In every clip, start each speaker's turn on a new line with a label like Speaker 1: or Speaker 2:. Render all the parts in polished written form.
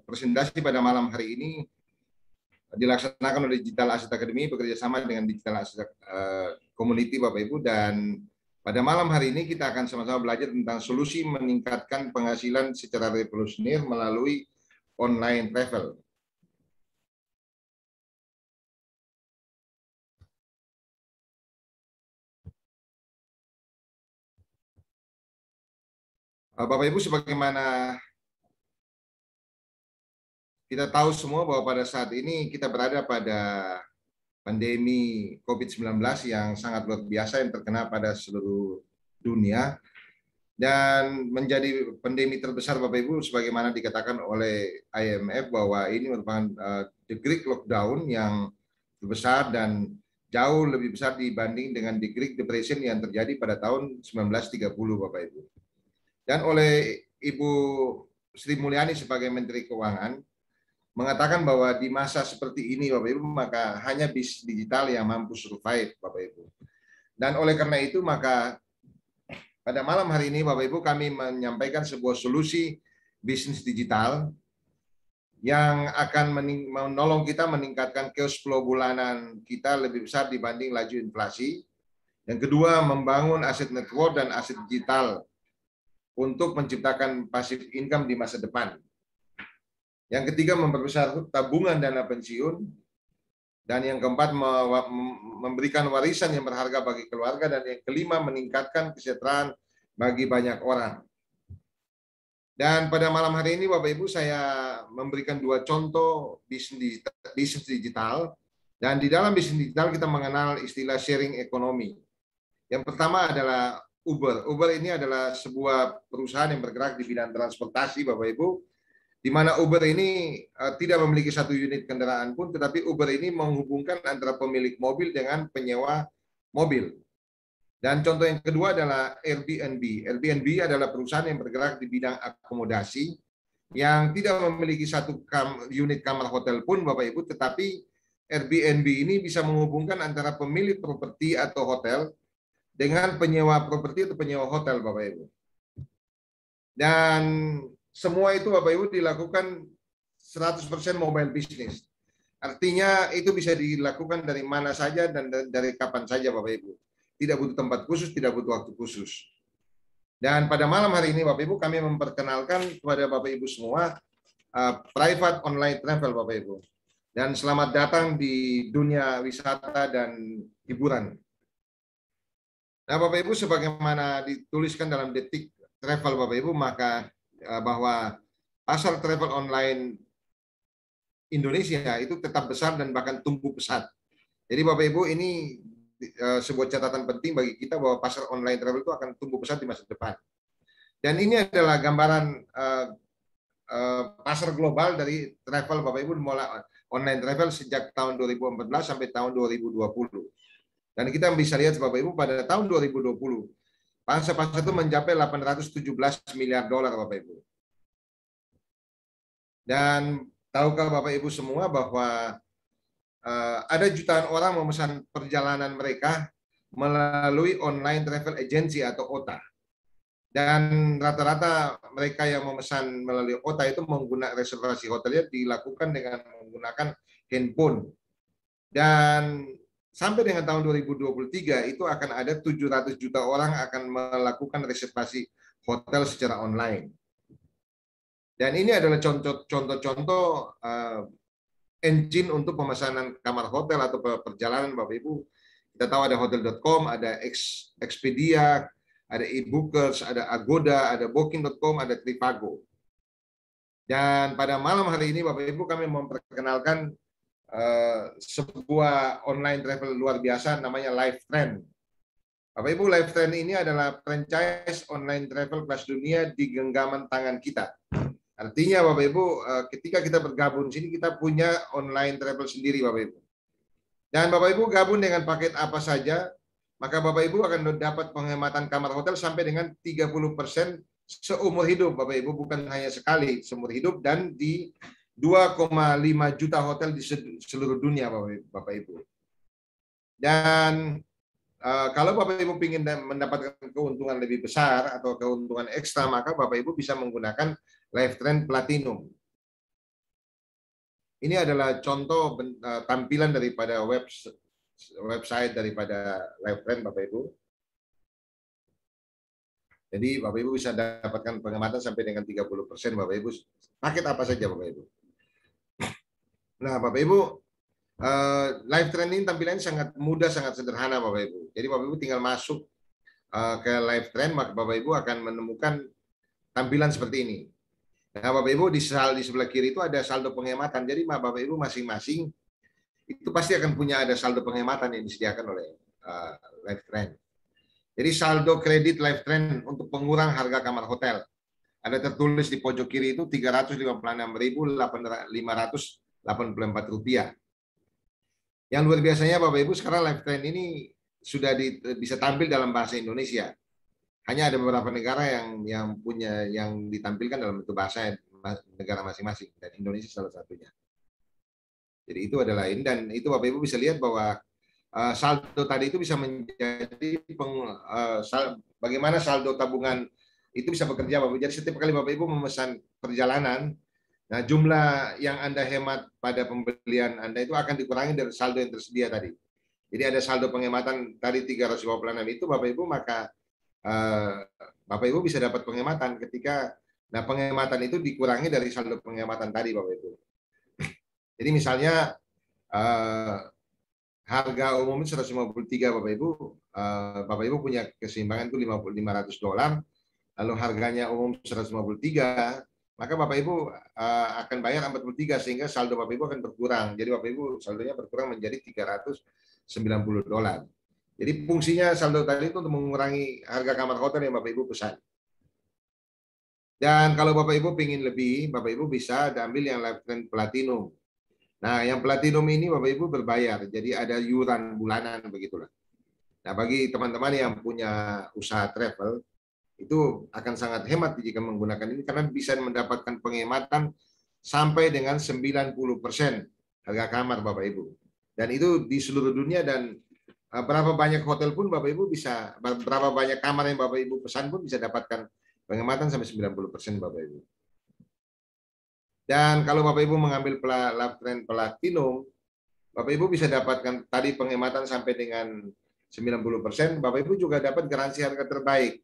Speaker 1: Presentasi pada malam hari ini dilaksanakan oleh Digital Asset Academy bekerjasama dengan Digital Asset Community, Bapak Ibu, dan pada malam hari ini kita akan sama-sama belajar tentang solusi meningkatkan penghasilan secara revolusioner melalui online travel. Bapak Ibu, sebagaimana kita tahu semua bahwa pada saat ini kita berada pada pandemi COVID-19 yang sangat luar biasa yang terkena pada seluruh dunia dan menjadi pandemi terbesar, Bapak Ibu, sebagaimana dikatakan oleh IMF bahwa ini merupakan the Great Lockdown yang terbesar dan jauh lebih besar dibanding dengan the Great Depression yang terjadi pada tahun 1930, Bapak Ibu. Dan oleh Ibu Sri Mulyani sebagai Menteri Keuangan mengatakan bahwa di masa seperti ini, Bapak Ibu, maka hanya bisnis digital yang mampu survive, Bapak Ibu. Dan oleh karena itu, maka pada malam hari ini, Bapak Ibu, kami menyampaikan sebuah solusi bisnis digital yang akan menolong kita meningkatkan cash flow bulanan kita lebih besar dibanding laju inflasi. Yang kedua, membangun aset network dan aset digital untuk menciptakan passive income di masa depan. Yang ketiga, memperbesar tabungan dana pensiun. Dan yang keempat, memberikan warisan yang berharga bagi keluarga. Dan yang kelima, meningkatkan kesejahteraan bagi banyak orang. Dan pada malam hari ini, Bapak Ibu, saya memberikan dua contoh bisnis digital. Dan di dalam bisnis digital kita mengenal istilah sharing ekonomi. Yang pertama adalah Uber. Uber ini adalah sebuah perusahaan yang bergerak di bidang transportasi, Bapak Ibu, di mana Uber ini tidak memiliki satu unit kendaraan pun, tetapi Uber ini menghubungkan antara pemilik mobil dengan penyewa mobil. Dan contoh yang kedua adalah Airbnb. Airbnb adalah perusahaan yang bergerak di bidang akomodasi yang tidak memiliki satu unit kamar hotel pun, Bapak Ibu, tetapi Airbnb ini bisa menghubungkan antara pemilik properti atau hotel dengan penyewa properti atau penyewa hotel, Bapak Ibu. Dan semua itu, Bapak Ibu, dilakukan 100% mobile business. Artinya itu bisa dilakukan dari mana saja dan dari kapan saja, Bapak Ibu. Tidak butuh tempat khusus, tidak butuh waktu khusus. Dan pada malam hari ini, Bapak Ibu, kami memperkenalkan kepada Bapak Ibu semua private online travel, Bapak Ibu. Dan selamat datang di dunia wisata dan hiburan. Nah, Bapak Ibu, sebagaimana dituliskan dalam Detik Travel, Bapak Ibu, maka bahwa pasar travel online Indonesia itu tetap besar dan bahkan tumbuh pesat. Jadi Bapak Ibu, ini sebuah catatan penting bagi kita bahwa pasar online travel itu akan tumbuh pesat di masa depan. Dan ini adalah gambaran pasar global dari travel, Bapak Ibu, mulai online travel sejak tahun 2014 sampai tahun 2020. Dan kita bisa lihat, Bapak Ibu, pada tahun 2020 pasar itu mencapai 817 miliar dolar, Bapak Ibu. Dan tahukah Bapak Ibu semua bahwa ada jutaan orang memesan perjalanan mereka melalui online travel agency atau OTA. Dan rata-rata mereka yang memesan melalui OTA itu menggunakan reservasi hotelnya dilakukan dengan menggunakan handphone. Dan sampai dengan tahun 2023 itu akan ada 700 juta orang akan melakukan reservasi hotel secara online. Dan ini adalah contoh-contoh engine untuk pemesanan kamar hotel atau perjalanan, Bapak Ibu. Kita tahu ada hotel.com, ada Expedia, ada eBookers, ada Agoda, ada Booking.com, ada Trivago. Dan pada malam hari ini, Bapak Ibu, kami memperkenalkan sebuah online travel luar biasa namanya LiveTrend. Bapak Ibu, LiveTrend ini adalah franchise online travel kelas dunia di genggaman tangan kita. Artinya Bapak Ibu, ketika kita bergabung di sini kita punya online travel sendiri, Bapak Ibu. Dan Bapak Ibu gabung dengan paket apa saja, maka Bapak Ibu akan dapat penghematan kamar hotel sampai dengan 30% seumur hidup, Bapak Ibu, bukan hanya sekali, seumur hidup, dan di 2,5 juta hotel di seluruh dunia, Bapak Ibu. Dan kalau Bapak Ibu ingin mendapatkan keuntungan lebih besar atau keuntungan ekstra, maka Bapak Ibu bisa menggunakan LiveTrend Platinum. ini adalah contoh tampilan daripada website daripada LiveTrend, Bapak Ibu. Jadi Bapak Ibu bisa dapatkan penghematan sampai dengan 30%, Bapak Ibu. Paket apa saja, Bapak Ibu. Nah, Bapak Ibu, LiveTrend ini tampilannya sangat mudah, sangat sederhana, Bapak Ibu. Jadi Bapak Ibu tinggal masuk ke LiveTrend, maka Bapak Ibu akan menemukan tampilan seperti ini. Nah, Bapak Ibu, di sebelah kiri itu ada saldo penghematan. Jadi Bapak Ibu masing-masing itu pasti akan punya ada saldo penghematan yang disediakan oleh LiveTrend. Jadi saldo kredit LiveTrend untuk pengurang harga kamar hotel. Ada tertulis di pojok kiri itu Rp356.584. Yang luar biasanya Bapak Ibu, sekarang LiveTrend ini sudah bisa tampil dalam bahasa Indonesia. Hanya ada beberapa negara yang ditampilkan dalam bentuk bahasa negara masing-masing, dan Indonesia salah satunya. Jadi itu adalah ini, dan itu Bapak Ibu bisa lihat bahwa saldo tadi itu bisa menjadi bagaimana saldo tabungan itu bisa bekerja, Bapak Ibu. Jadi setiap kali Bapak Ibu memesan perjalanan, nah jumlah yang Anda hemat pada pembelian Anda itu akan dikurangi dari saldo yang tersedia tadi. Jadi ada saldo penghematan tadi 356 itu, Bapak Ibu, maka Bapak Ibu bisa dapat penghematan ketika penghematan itu dikurangi dari saldo penghematan tadi, Bapak Ibu. Jadi misalnya harga umumnya 153, Bapak Ibu. Bapak Ibu punya keseimbangan itu $500, lalu harganya umum 153, maka Bapak Ibu akan bayar 43, sehingga saldo Bapak Ibu akan berkurang. Jadi Bapak Ibu saldonya berkurang menjadi $390. Jadi fungsinya saldo tadi itu untuk mengurangi harga kamar hotel yang Bapak Ibu pesan. Dan kalau Bapak Ibu ingin lebih, Bapak Ibu bisa ambil yang LiveTrend Platinum. Nah, yang Platinum ini Bapak Ibu berbayar, jadi ada iuran bulanan begitulah. Nah, bagi teman-teman yang punya usaha travel, itu akan sangat hemat jika menggunakan ini, karena bisa mendapatkan penghematan sampai dengan 90% harga kamar, Bapak Ibu. Dan itu di seluruh dunia, dan berapa banyak hotel pun Bapak Ibu bisa, berapa banyak kamar yang Bapak Ibu pesan pun bisa dapatkan penghematan sampai 90%, Bapak Ibu. Dan kalau Bapak Ibu mengambil LiveTrend Platinum, Bapak Ibu bisa dapatkan tadi penghematan sampai dengan 90%, Bapak Ibu juga dapat garansi harga terbaik.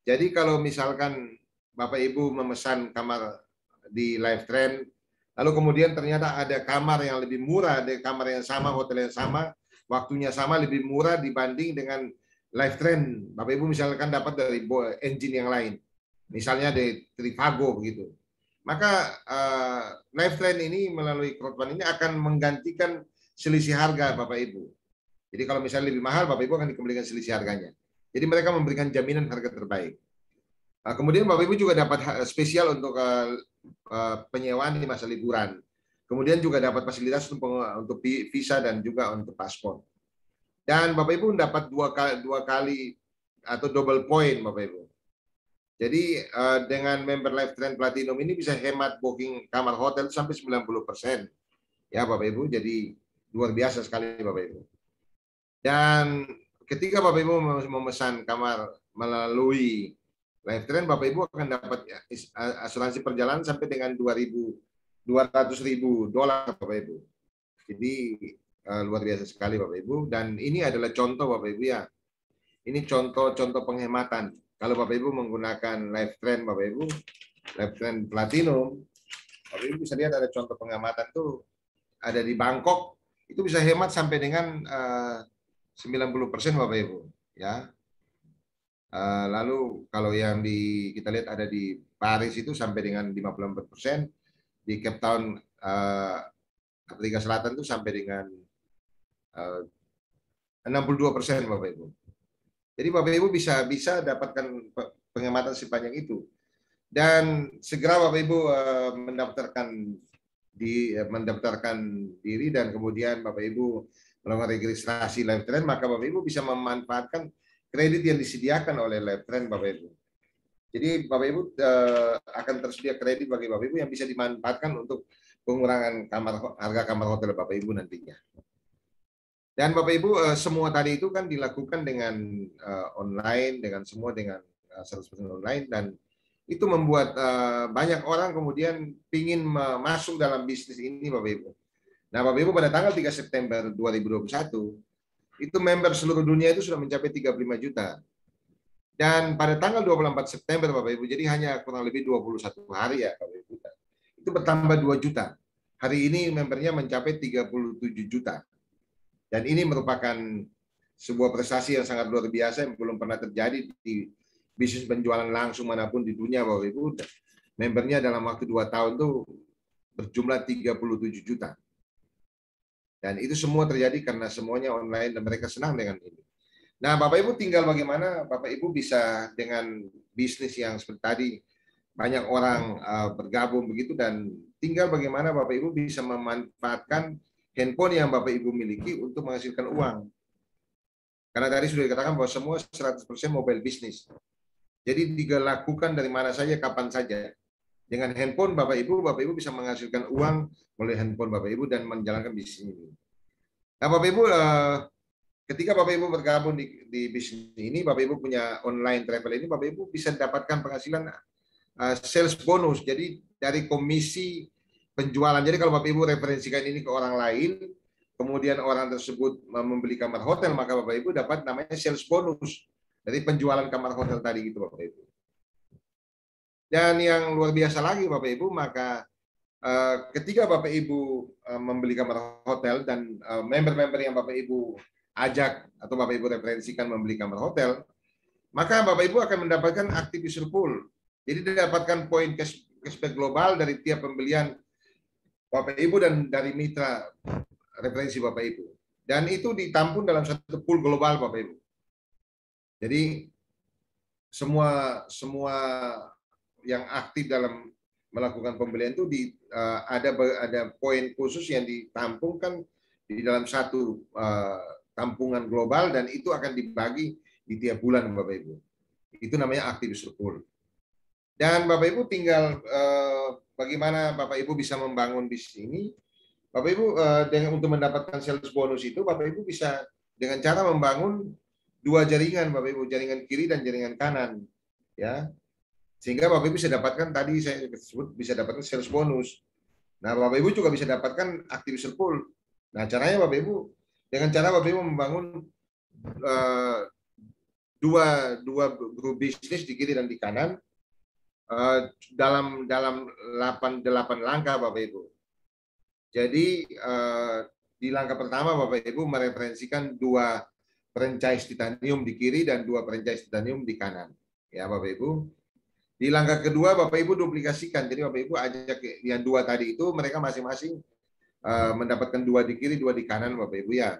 Speaker 1: Jadi kalau misalkan Bapak Ibu memesan kamar di LiveTrend, lalu kemudian ternyata ada kamar yang lebih murah, ada kamar yang sama, hotel yang sama, waktunya sama, lebih murah dibanding dengan LiveTrend. Bapak Ibu misalkan dapat dari engine yang lain, misalnya dari Trivago begitu. Maka LiveTrend ini melalui crowdfunding ini akan menggantikan selisih harga Bapak Ibu. Jadi kalau misalnya lebih mahal, Bapak Ibu akan dikembalikan selisih harganya. Jadi mereka memberikan jaminan harga terbaik. Kemudian Bapak Ibu juga dapat spesial untuk penyewaan di masa liburan. Kemudian juga dapat fasilitas untuk visa dan juga untuk paspor. Dan Bapak Ibu dapat dua kali atau double point, Bapak Ibu. Jadi dengan member LiveTrend Platinum ini bisa hemat booking kamar hotel sampai 90%. Ya Bapak Ibu, jadi luar biasa sekali Bapak Ibu. Dan ketika Bapak Ibu memesan kamar melalui LiveTrend, Bapak Ibu akan dapat asuransi perjalanan sampai dengan $200.000, Bapak Ibu. Jadi luar biasa sekali Bapak Ibu. Dan ini adalah contoh Bapak Ibu ya. Ini contoh-contoh penghematan. Kalau Bapak Ibu menggunakan LiveTrend, Bapak Ibu, LiveTrend Platinum, Bapak Ibu bisa lihat ada contoh penghematan tuh, ada di Bangkok, itu bisa hemat sampai dengan 90%, Bapak Ibu. Ya. Lalu kalau yang kita lihat ada di Paris itu sampai dengan 54%, di Cape Town, Afrika Selatan itu sampai dengan 62%, Bapak Ibu. Jadi Bapak Ibu bisa dapatkan penghematan sepanjang itu. Dan segera Bapak Ibu mendaftarkan diri, dan kemudian Bapak Ibu melakukan registrasi LiveTrend, maka Bapak Ibu bisa memanfaatkan kredit yang disediakan oleh LiveTrend, Bapak Ibu. Jadi Bapak Ibu akan tersedia kredit bagi Bapak Ibu yang bisa dimanfaatkan untuk pengurangan harga kamar hotel Bapak Ibu nantinya. Dan Bapak Ibu, semua tadi itu kan dilakukan dengan online, dengan 100% online, dan itu membuat banyak orang kemudian ingin masuk dalam bisnis ini, Bapak Ibu. Nah, Bapak Ibu, pada tanggal 3 September 2021, itu member seluruh dunia itu sudah mencapai 35 juta. Dan pada tanggal 24 September, Bapak Ibu, jadi hanya kurang lebih 21 hari ya, Bapak Ibu, itu bertambah 2 juta. Hari ini membernya mencapai 37 juta. Dan ini merupakan sebuah prestasi yang sangat luar biasa yang belum pernah terjadi di bisnis penjualan langsung manapun di dunia, Bapak Ibu. Membernya dalam waktu 2 tahun itu berjumlah 37 juta. Dan itu semua terjadi karena semuanya online dan mereka senang dengan ini. Nah, Bapak Ibu, tinggal bagaimana Bapak Ibu bisa dengan bisnis yang seperti tadi, banyak orang bergabung begitu, dan tinggal bagaimana Bapak Ibu bisa memanfaatkan handphone yang Bapak Ibu miliki untuk menghasilkan uang. Karena tadi sudah dikatakan bahwa semua 100% mobile business. Jadi dilakukan dari mana saja, kapan saja. Dengan handphone Bapak Ibu bisa menghasilkan uang melalui handphone Bapak Ibu dan menjalankan bisnis ini. Nah, Bapak Ibu, ketika Bapak Ibu bergabung di bisnis ini, Bapak Ibu punya online travel ini, Bapak Ibu bisa dapatkan penghasilan sales bonus. Jadi dari komisi penjualan. Jadi kalau Bapak Ibu referensikan ini ke orang lain, kemudian orang tersebut membeli kamar hotel, maka Bapak Ibu dapat namanya sales bonus dari penjualan kamar hotel tadi gitu, Bapak Ibu. Dan yang luar biasa lagi, Bapak Ibu, maka ketika Bapak Ibu membeli kamar hotel dan member-member yang Bapak Ibu ajak atau Bapak Ibu referensikan membeli kamar hotel, maka Bapak Ibu akan mendapatkan active user pool. Jadi didapatkan poin cashback global dari tiap pembelian Bapak Ibu dan dari mitra referensi Bapak Ibu. Dan itu ditampung dalam satu pool global, Bapak Ibu. Jadi semua yang aktif dalam melakukan pembelian itu ada poin khusus yang ditampungkan di dalam satu tampungan global, dan itu akan dibagi di tiap bulan, Bapak Ibu. Itu namanya active user pool. Dan Bapak Ibu tinggal bagaimana Bapak Ibu bisa membangun bisnis ini. Bapak Ibu dengan untuk mendapatkan sales bonus itu, Bapak Ibu bisa dengan cara membangun dua jaringan, Bapak Ibu, jaringan kiri dan jaringan kanan, ya. Sehingga Bapak Ibu bisa dapatkan, tadi saya sebut, bisa dapatkan sales bonus. Nah, Bapak Ibu juga bisa dapatkan active user pool. Nah, caranya Bapak Ibu, dengan cara Bapak Ibu membangun dua grup bisnis di kiri dan di kanan dalam 8 langkah, Bapak Ibu. Jadi di langkah pertama Bapak Ibu mereferensikan 2 franchise titanium di kiri dan 2 franchise titanium di kanan. Ya, Bapak Ibu. Di langkah kedua Bapak Ibu duplikasikan. Jadi Bapak Ibu ajak yang 2 tadi itu, mereka masing-masing mendapatkan 2 di kiri, 2 di kanan, Bapak Ibu, ya.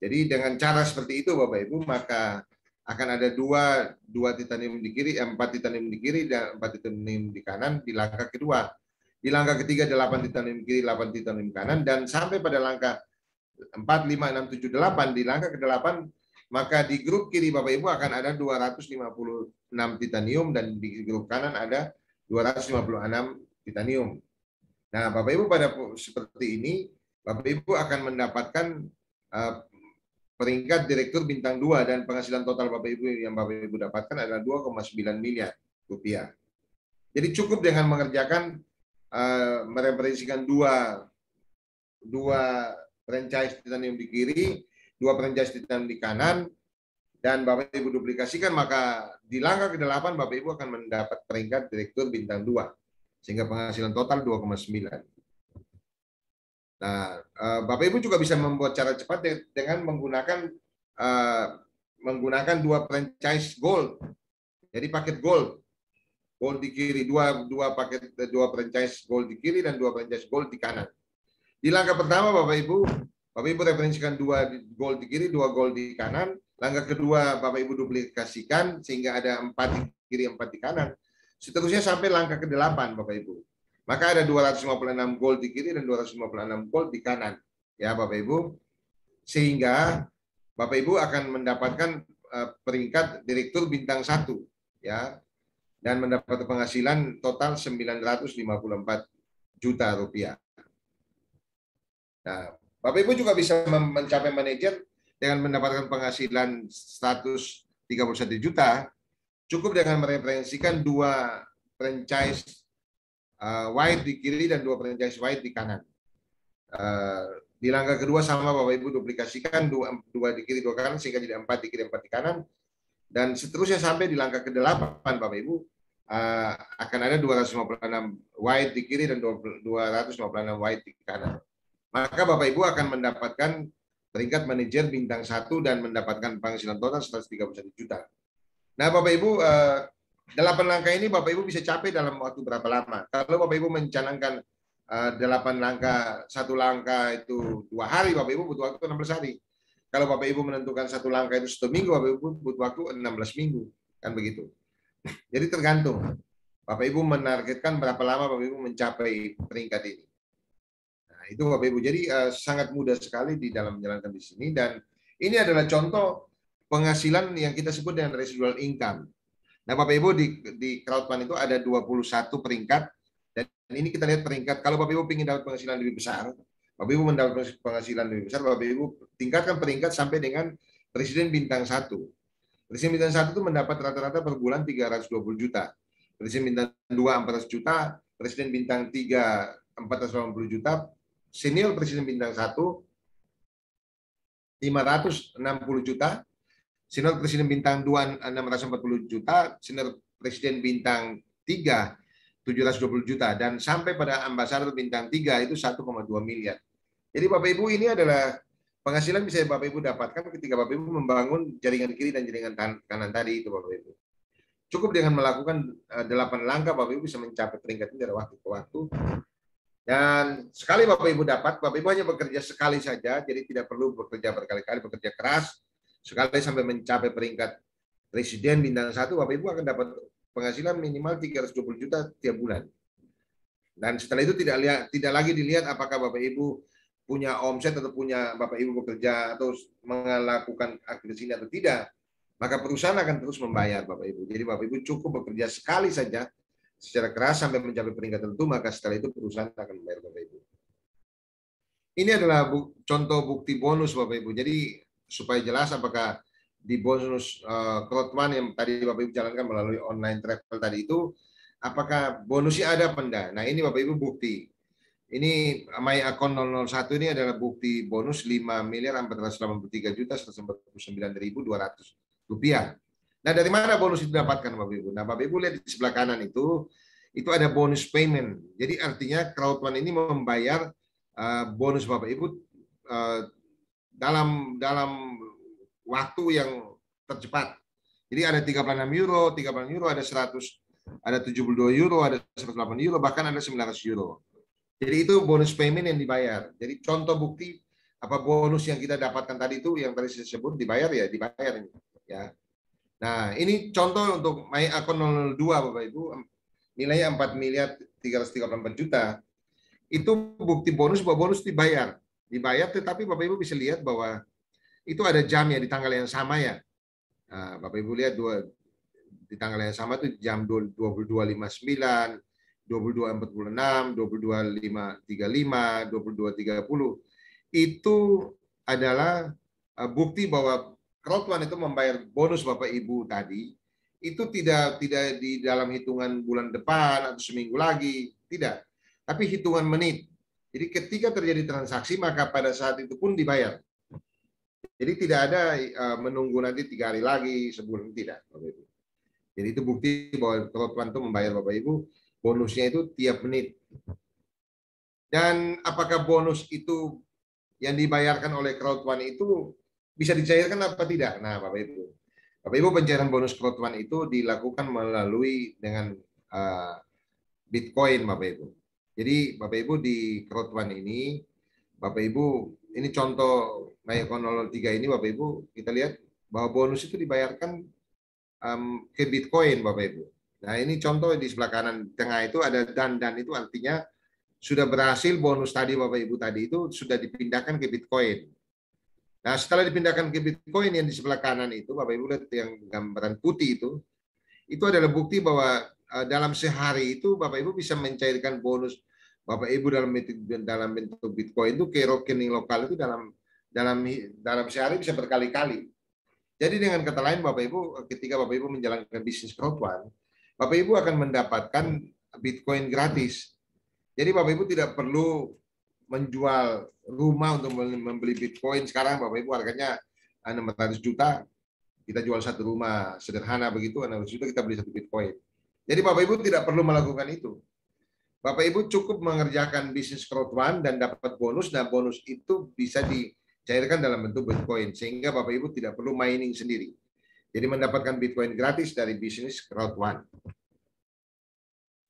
Speaker 1: Jadi dengan cara seperti itu Bapak Ibu, maka akan ada 2 titanium di kiri, 4 titanium di kiri dan 4 titanium di kanan di langkah kedua. Di langkah ketiga 8 titanium kiri, 8 titanium kanan, dan sampai pada langkah 4, 5, 6, 7, 8 di langkah ke-8, maka di grup kiri Bapak Ibu akan ada 256 titanium dan di grup kanan ada 256 titanium. Nah, Bapak Ibu pada seperti ini, Bapak Ibu akan mendapatkan peringkat direktur bintang 2 dan penghasilan total Bapak Ibu yang Bapak Ibu dapatkan adalah 2,9 miliar rupiah. Jadi cukup dengan mengerjakan mereferensikan dua franchise titanium di kiri, 2 franchise titanium di kanan, dan Bapak Ibu duplikasikan, maka di langkah ke-8 Bapak Ibu akan mendapat peringkat direktur bintang 2 sehingga penghasilan total 2,9. Nah, Bapak Ibu juga bisa membuat cara cepat dengan menggunakan 2 franchise gold. Jadi paket gold di kiri, 2 franchise gold di kiri dan 2 franchise gold di kanan. Di langkah pertama Bapak Ibu referensikan 2 gold di kiri, 2 gold di kanan. Langkah kedua Bapak Ibu duplikasikan sehingga ada 4 di kiri, 4 di kanan. Seterusnya sampai langkah ke-8 Bapak Ibu. Maka ada 256 gold di kiri dan 256 gold di kanan. Ya Bapak Ibu. Sehingga Bapak Ibu akan mendapatkan peringkat direktur bintang 1, ya. Dan mendapat penghasilan total 954 juta rupiah. Nah, Bapak Ibu juga bisa mencapai manajer dengan mendapatkan penghasilan 131 juta, cukup dengan mereferensikan 2 franchise white di kiri dan 2 franchise white di kanan. Di langkah kedua sama Bapak Ibu duplikasikan 2 di kiri 2 kanan sehingga jadi 4 di kiri 4 di kanan, dan seterusnya sampai di langkah ke-8 Bapak Ibu akan ada 256 white di kiri dan 256 white di kanan. Maka Bapak Ibu akan mendapatkan peringkat manajer bintang 1 dan mendapatkan penghasilan total 131 juta. Nah Bapak Ibu, 8 langkah ini Bapak Ibu bisa capai dalam waktu berapa lama? Kalau Bapak Ibu mencanangkan 8 langkah, 1 langkah itu 2 hari, Bapak Ibu butuh waktu 16 hari. Kalau Bapak Ibu menentukan 1 langkah itu 1 minggu, Bapak Ibu butuh waktu 16 minggu. Kan begitu. Jadi tergantung. Bapak Ibu menargetkan berapa lama Bapak Ibu mencapai peringkat ini. Nah, itu Bapak Ibu. Jadi sangat mudah sekali di dalam menjalankan di sini, dan ini adalah contoh penghasilan yang kita sebut dengan residual income. Nah, Bapak Ibu di crowdfund itu ada 21 peringkat, dan ini kita lihat peringkat. Kalau Bapak Ibu ingin dapat penghasilan lebih besar, Bapak Ibu mendapat penghasilan lebih besar, Bapak Ibu tingkatkan peringkat sampai dengan Presiden Bintang 1. Presiden Bintang 1 itu mendapat rata-rata per bulan 320 juta. Presiden Bintang 2 400 juta, Presiden Bintang 3 480 juta, senior Presiden Bintang 1 560 juta, senior Presiden Bintang 2 640 juta, senior Presiden Bintang 3 720 juta, dan sampai pada ambasador Bintang 3 itu 1,2 miliar. Jadi Bapak Ibu, ini adalah penghasilan bisa Bapak Ibu dapatkan ketika Bapak Ibu membangun jaringan kiri dan jaringan kanan tadi itu Bapak Ibu. Cukup dengan melakukan 8 langkah Bapak Ibu bisa mencapai peringkat ini dari waktu ke waktu. Dan sekali Bapak Ibu dapat, Bapak Ibu hanya bekerja sekali saja, jadi tidak perlu bekerja berkali-kali, bekerja keras. Sekali sampai mencapai peringkat Presiden Bintang 1, Bapak Ibu akan dapat penghasilan minimal 320 juta tiap bulan. Dan setelah itu tidak lagi dilihat apakah Bapak Ibu punya omset atau punya Bapak Ibu bekerja atau melakukan aktivitas ini atau tidak, maka perusahaan akan terus membayar Bapak Ibu. Jadi Bapak Ibu cukup bekerja sekali saja secara keras sampai mencapai peringkat tertentu, maka setelah itu perusahaan akan membayar Bapak Ibu. Ini adalah contoh bukti bonus Bapak Ibu. Jadi supaya jelas apakah di bonus crowdfund yang tadi Bapak Ibu jalankan melalui online travel tadi itu, apakah bonusnya ada apa enggak? Nah ini Bapak Ibu bukti. Ini My Account 001 ini adalah bukti bonus 5.483.149.200 rupiah. Nah dari mana bonus itu didapatkan Bapak Ibu? Nah Bapak Ibu lihat di sebelah kanan itu ada bonus payment. Jadi artinya crowdfund ini membayar bonus Bapak Ibu dalam waktu yang tercepat. Jadi ada 36 euro, 36 euro, ada 100, ada 72 euro, ada 108 euro, bahkan ada 900 euro. Jadi itu bonus payment yang dibayar. Jadi contoh bukti apa bonus yang kita dapatkan tadi itu yang tadi saya sebut dibayar ya dibayar ini. Ya. Nah ini contoh untuk My Account 02 Bapak Ibu, nilainya 4.334 juta. Itu bukti bonus bahwa bonus dibayar, tetapi Bapak Ibu bisa lihat bahwa itu ada jamnya di tanggal yang sama ya. Nah, Bapak Ibu lihat di tanggal yang sama itu jam 22.59, 22.46, 22.35, 22.30. Itu adalah bukti bahwa crowdfund itu membayar bonus Bapak Ibu tadi itu tidak di dalam hitungan bulan depan atau seminggu lagi, tidak. Tapi hitungan menit. Jadi ketika terjadi transaksi maka pada saat itu pun dibayar. Jadi tidak ada menunggu nanti 3 hari lagi, sebulan, tidak Bapak Ibu. Jadi itu bukti bahwa crowdfund itu membayar Bapak Ibu bonusnya itu tiap menit. Dan apakah bonus itu yang dibayarkan oleh crowdfund itu bisa dicairkan apa tidak? Nah, Bapak Ibu pencairan bonus crowdfund itu dilakukan melalui dengan Bitcoin, Bapak Ibu. Jadi Bapak Ibu di crowdfund ini, Bapak Ibu ini contoh MyEcon 03 ini Bapak Ibu kita lihat bahwa bonus itu dibayarkan ke Bitcoin Bapak Ibu. Nah ini contoh di sebelah kanan tengah itu ada dan itu artinya sudah berhasil bonus tadi Bapak Ibu tadi itu sudah dipindahkan ke Bitcoin. Nah setelah dipindahkan ke Bitcoin yang di sebelah kanan itu Bapak Ibu lihat yang gambaran putih itu adalah bukti bahwa dalam sehari itu Bapak Ibu bisa mencairkan bonus Bapak Ibu dalam bentuk Bitcoin itu ke rekening lokal itu dalam sehari bisa berkali-kali. Jadi dengan kata lain Bapak Ibu ketika Bapak Ibu menjalankan bisnis crowdfund, Bapak Ibu akan mendapatkan Bitcoin gratis. Jadi Bapak Ibu tidak perlu menjual rumah untuk membeli Bitcoin. Sekarang Bapak Ibu harganya 600 juta, kita jual satu rumah sederhana begitu, 600 juta kita beli satu Bitcoin. Jadi Bapak Ibu tidak perlu melakukan itu. Bapak Ibu cukup mengerjakan bisnis crowdfund dan dapat bonus, dan bonus itu bisa dicairkan dalam bentuk Bitcoin, sehingga Bapak Ibu tidak perlu mining sendiri. Jadi mendapatkan Bitcoin gratis dari bisnis crowdfund.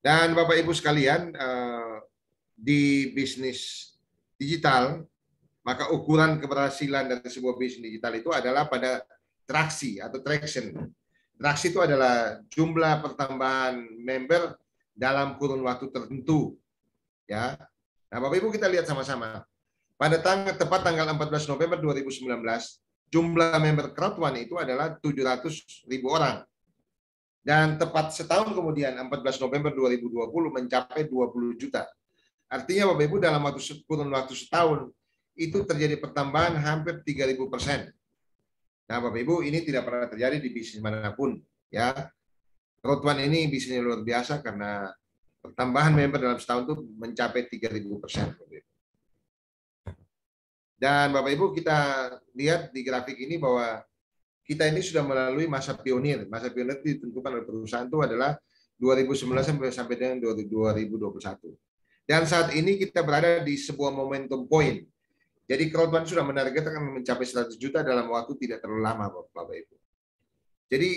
Speaker 1: Dan Bapak Ibu sekalian, di bisnis digital, maka ukuran keberhasilan dari sebuah bisnis digital itu adalah pada traksi atau traction. Traksi itu adalah jumlah pertambahan member dalam kurun waktu tertentu, ya. Nah, Bapak Ibu kita lihat sama-sama. Pada tepat tanggal 14 November 2019, jumlah member crowdfund itu adalah 700.000 orang. Dan tepat setahun kemudian, 14 November 2020 mencapai 20 juta. Artinya Bapak Ibu dalam kurun waktu setahun itu terjadi pertambahan hampir 3.000%. Nah, Bapak Ibu, ini tidak pernah terjadi di bisnis manapun, ya. Crowdfund ini bisnisnya luar biasa karena pertambahan member dalam setahun itu mencapai 3.000%. Dan Bapak Ibu kita lihat di grafik ini bahwa kita ini sudah melalui masa pionir. Masa pionir ditentukan oleh perusahaan itu adalah 2019 sampai dengan 2021. Dan saat ini kita berada di sebuah momentum point. Jadi crowdfund sudah menargetkan mencapai 100 juta dalam waktu tidak terlalu lama, Bapak Ibu. Jadi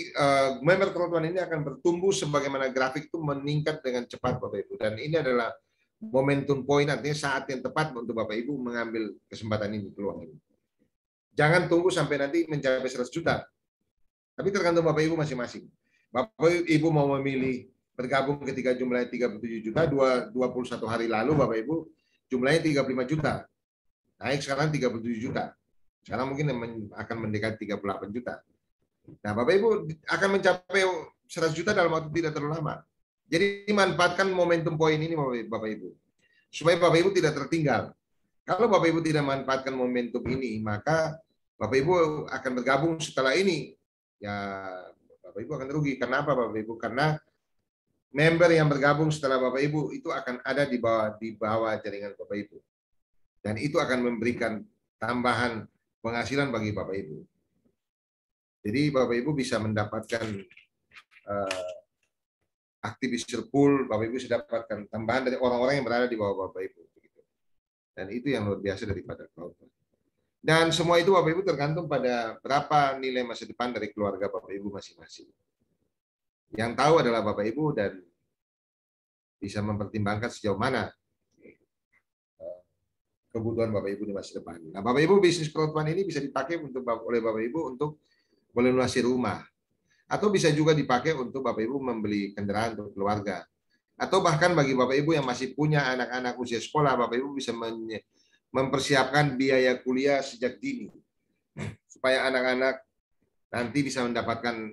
Speaker 1: member crowdfund ini akan bertumbuh sebagaimana grafik itu meningkat dengan cepat, Bapak Ibu. Dan ini adalah momentum point, artinya saat yang tepat untuk Bapak Ibu mengambil kesempatan ini, peluang ini. Jangan tunggu sampai nanti mencapai 100 juta. Tapi tergantung Bapak Ibu masing-masing. Bapak Ibu mau memilih bergabung ketika jumlahnya 37 juta, 21 hari lalu Bapak Ibu jumlahnya 35 juta. Naik sekarang 37 juta. Sekarang mungkin akan mendekati 38 juta. Nah, Bapak Ibu akan mencapai 100 juta dalam waktu tidak terlalu lama. Jadi manfaatkan momentum poin ini Bapak Ibu. Supaya Bapak Ibu tidak tertinggal. Kalau Bapak Ibu tidak manfaatkan momentum ini, maka Bapak Ibu akan bergabung setelah ini. Ya, Bapak Ibu akan rugi. Kenapa Bapak Ibu? Karena member yang bergabung setelah Bapak Ibu itu akan ada di bawah jaringan Bapak Ibu. Dan itu akan memberikan tambahan penghasilan bagi Bapak Ibu. Jadi Bapak Ibu bisa mendapatkan aktivister pool, Bapak Ibu bisa dapatkan tambahan dari orang-orang yang berada di bawah Bapak Ibu. Dan itu yang luar biasa daripada crowdfund. Dan semua itu Bapak Ibu tergantung pada berapa nilai masa depan dari keluarga Bapak Ibu masing-masing. Yang tahu adalah Bapak Ibu dan bisa mempertimbangkan sejauh mana kebutuhan Bapak Ibu di masa depan. Nah, Bapak Ibu, bisnis crowdfund ini bisa dipakai oleh Bapak Ibu untuk melunasi rumah. Atau bisa juga dipakai untuk Bapak Ibu membeli kendaraan untuk keluarga. Atau bahkan bagi Bapak Ibu yang masih punya anak-anak usia sekolah, Bapak Ibu bisa mempersiapkan biaya kuliah sejak dini. Supaya anak-anak nanti bisa mendapatkan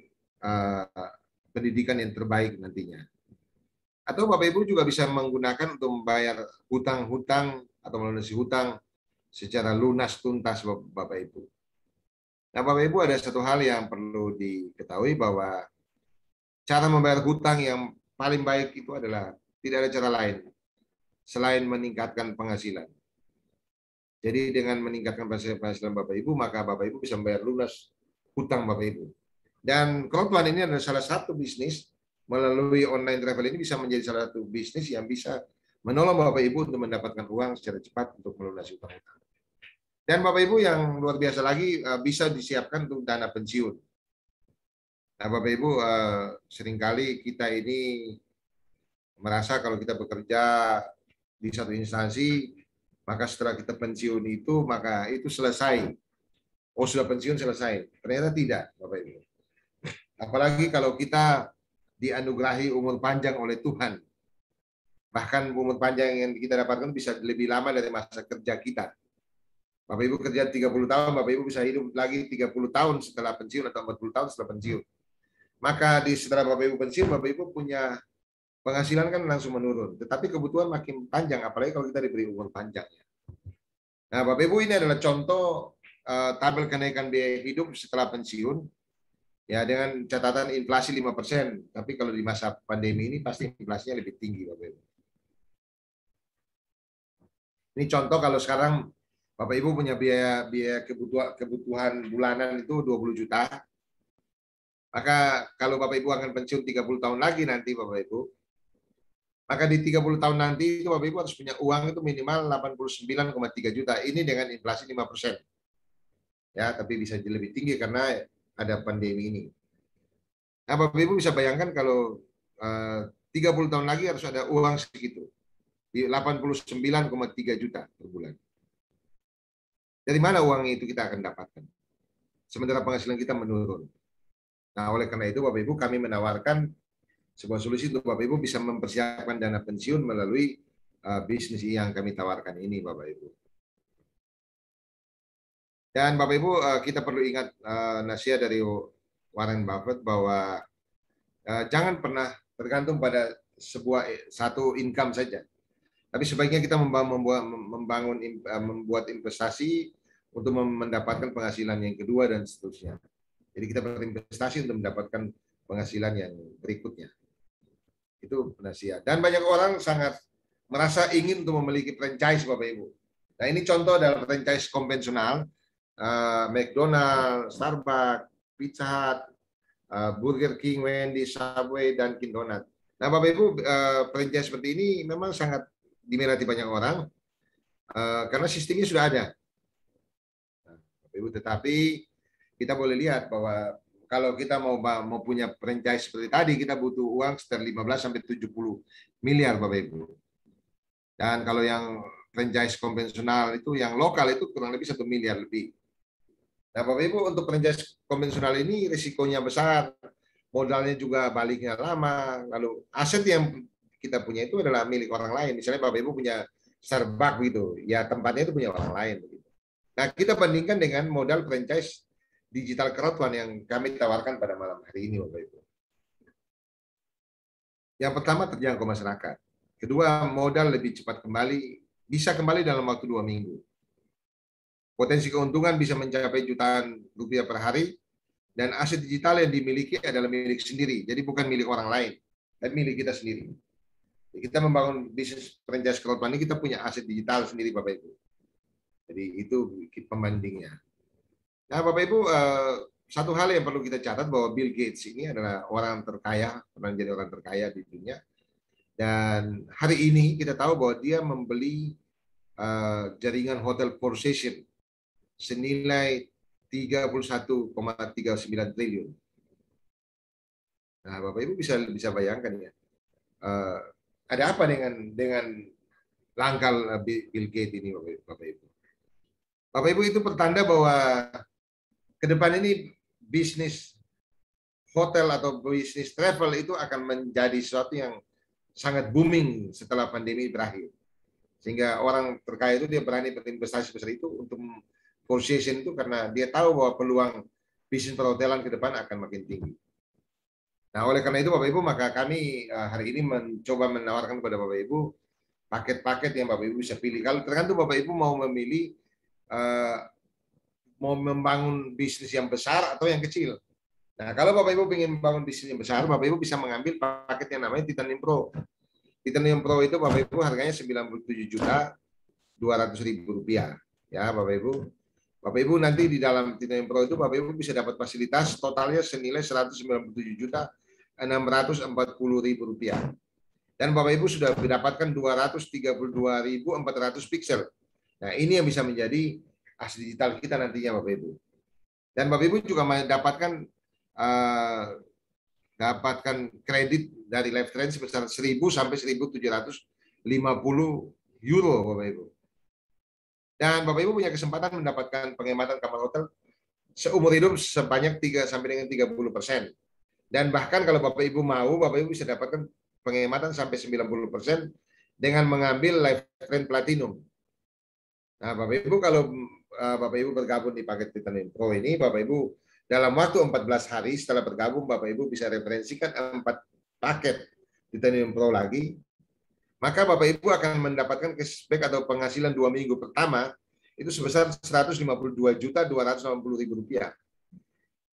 Speaker 1: pendidikan yang terbaik nantinya. Atau Bapak Ibu juga bisa menggunakan untuk membayar hutang-hutang atau melunasi hutang secara lunas tuntas Bapak Ibu. Nah, Bapak Ibu, ada satu hal yang perlu diketahui bahwa cara membayar hutang yang paling baik itu adalah tidak ada cara lain selain meningkatkan penghasilan. Jadi dengan meningkatkan penghasilan Bapak Ibu, maka Bapak Ibu bisa membayar lunas hutang Bapak Ibu. Dan crowdfund ini adalah salah satu bisnis melalui online travel ini bisa menjadi salah satu bisnis yang bisa menolong Bapak Ibu untuk mendapatkan uang secara cepat untuk melunasi hutang-hutang. Dan Bapak Ibu yang luar biasa lagi bisa disiapkan untuk dana pensiun. Nah, Bapak Ibu, seringkali kita ini merasa kalau kita bekerja di satu instansi, maka setelah kita pensiun itu, maka itu selesai. Oh, sudah pensiun selesai. Ternyata tidak, Bapak Ibu. Apalagi kalau kita dianugerahi umur panjang oleh Tuhan. Bahkan umur panjang yang kita dapatkan bisa lebih lama dari masa kerja kita. Bapak Ibu kerja 30 tahun, Bapak Ibu bisa hidup lagi 30 tahun setelah pensiun atau 40 tahun setelah pensiun. Maka setelah Bapak Ibu pensiun, Bapak Ibu punya penghasilan kan langsung menurun. Tetapi kebutuhan makin panjang, apalagi kalau kita diberi umur panjang. Nah, Bapak Ibu, ini adalah contoh tabel kenaikan biaya hidup setelah pensiun. Ya, dengan catatan inflasi 5%, tapi kalau di masa pandemi ini pasti inflasinya lebih tinggi, Bapak Ibu. Ini contoh kalau sekarang Bapak Ibu punya biaya biaya kebutuhan bulanan itu 20 juta, maka kalau Bapak Ibu akan pensiun 30 tahun lagi nanti Bapak Ibu, maka di 30 tahun nanti itu Bapak Ibu harus punya uang itu minimal 89,3 juta. Ini dengan inflasi 5%. Ya, tapi bisa lebih tinggi karena ada pandemi ini. Nah, Bapak Ibu bisa bayangkan kalau 30 tahun lagi harus ada uang segitu. Di 89,3 juta per bulan. Dari mana uang itu kita akan dapatkan? Sementara penghasilan kita menurun. Nah, oleh karena itu Bapak Ibu kami menawarkan sebuah solusi untuk Bapak Ibu bisa mempersiapkan dana pensiun melalui bisnis yang kami tawarkan ini Bapak Ibu. Dan Bapak Ibu kita perlu ingat nasihat dari Warren Buffett bahwa jangan pernah tergantung pada satu income saja. Tapi sebaiknya kita membuat investasi untuk mendapatkan penghasilan yang kedua dan seterusnya. Jadi kita berinvestasi untuk mendapatkan penghasilan yang berikutnya. Itu nasihat. Dan banyak orang sangat merasa ingin untuk memiliki franchise Bapak Ibu. Nah ini contoh dalam franchise konvensional, McDonald, Starbucks, Pizza Hut, Burger King, Wendy's, Subway, dan Dunkin Donut. Nah Bapak Ibu, franchise seperti ini memang sangat diminati banyak orang karena sistemnya sudah ada. Nah, Bapak Ibu, tetapi kita boleh lihat bahwa kalau kita mau punya franchise seperti tadi, kita butuh uang sekitar 15 sampai 70 miliar Bapak Ibu. Dan kalau yang franchise konvensional itu yang lokal itu kurang lebih 1 miliar lebih. Nah, Bapak Ibu untuk franchise konvensional ini risikonya besar, modalnya juga baliknya lama, lalu aset yang kita punya itu adalah milik orang lain. Misalnya Bapak Ibu punya Starbucks gitu, ya tempatnya itu punya orang lain. Nah, kita bandingkan dengan modal franchise digital crowdfund yang kami tawarkan pada malam hari ini, Bapak Ibu. Yang pertama terjangkau masyarakat. Kedua, modal lebih cepat kembali, bisa kembali dalam waktu 2 minggu. Potensi keuntungan bisa mencapai jutaan rupiah per hari, dan aset digital yang dimiliki adalah milik sendiri, jadi bukan milik orang lain, tapi milik kita sendiri. Kita membangun bisnis franchise crowdfunding, kita punya aset digital sendiri, Bapak Ibu. Jadi itu pembandingnya. Nah, Bapak Ibu, satu hal yang perlu kita catat bahwa Bill Gates ini adalah orang terkaya, pernah jadi orang terkaya di dunia. Dan hari ini kita tahu bahwa dia membeli jaringan hotel Four Seasons senilai 31,39 triliun. Nah, Bapak Ibu bisa bayangkan ya, ada apa dengan langkah Bill Gates ini, Bapak Ibu? Bapak Ibu, itu pertanda bahwa ke depan ini bisnis hotel atau bisnis travel itu akan menjadi sesuatu yang sangat booming setelah pandemi berakhir. Sehingga orang terkaya itu dia berani berinvestasi besar itu untuk Four Seasons itu karena dia tahu bahwa peluang bisnis perhotelan ke depan akan makin tinggi. Nah, oleh karena itu Bapak Ibu, maka kami hari ini mencoba menawarkan kepada Bapak Ibu paket-paket yang Bapak Ibu bisa pilih. Kalau tergantung Bapak Ibu mau memilih mau membangun bisnis yang besar atau yang kecil. Nah, kalau Bapak Ibu ingin membangun bisnis yang besar, Bapak Ibu bisa mengambil paket yang namanya Titanium Pro. Titanium Pro itu Bapak Ibu harganya 97.200.000 rupiah. Ya, Bapak Ibu. Bapak Ibu nanti di dalam Titanium Pro itu Bapak Ibu bisa dapat fasilitas totalnya senilai 197.640.000 rupiah. Dan Bapak Ibu sudah mendapatkan 232.400 pixel. Nah, ini yang bisa menjadi aset digital kita nantinya Bapak Ibu. Dan Bapak Ibu juga mendapatkan kredit dari Lifetrend sebesar 1.000 sampai 1.750 euro Bapak Ibu. Dan Bapak Ibu punya kesempatan mendapatkan penghematan kamar hotel seumur hidup sebanyak 3 sampai dengan 30%. Dan bahkan kalau Bapak Ibu mau, Bapak Ibu bisa dapatkan penghematan sampai 90% dengan mengambil Lifetrend Platinum. Nah, Bapak Ibu kalau Bapak Ibu bergabung di paket Titanium Pro ini, Bapak Ibu dalam waktu 14 hari setelah bergabung, Bapak Ibu bisa referensikan 4 paket Titanium Pro lagi. Maka Bapak Ibu akan mendapatkan cashback atau penghasilan 2 minggu pertama itu sebesar 152.280.000 rupiah.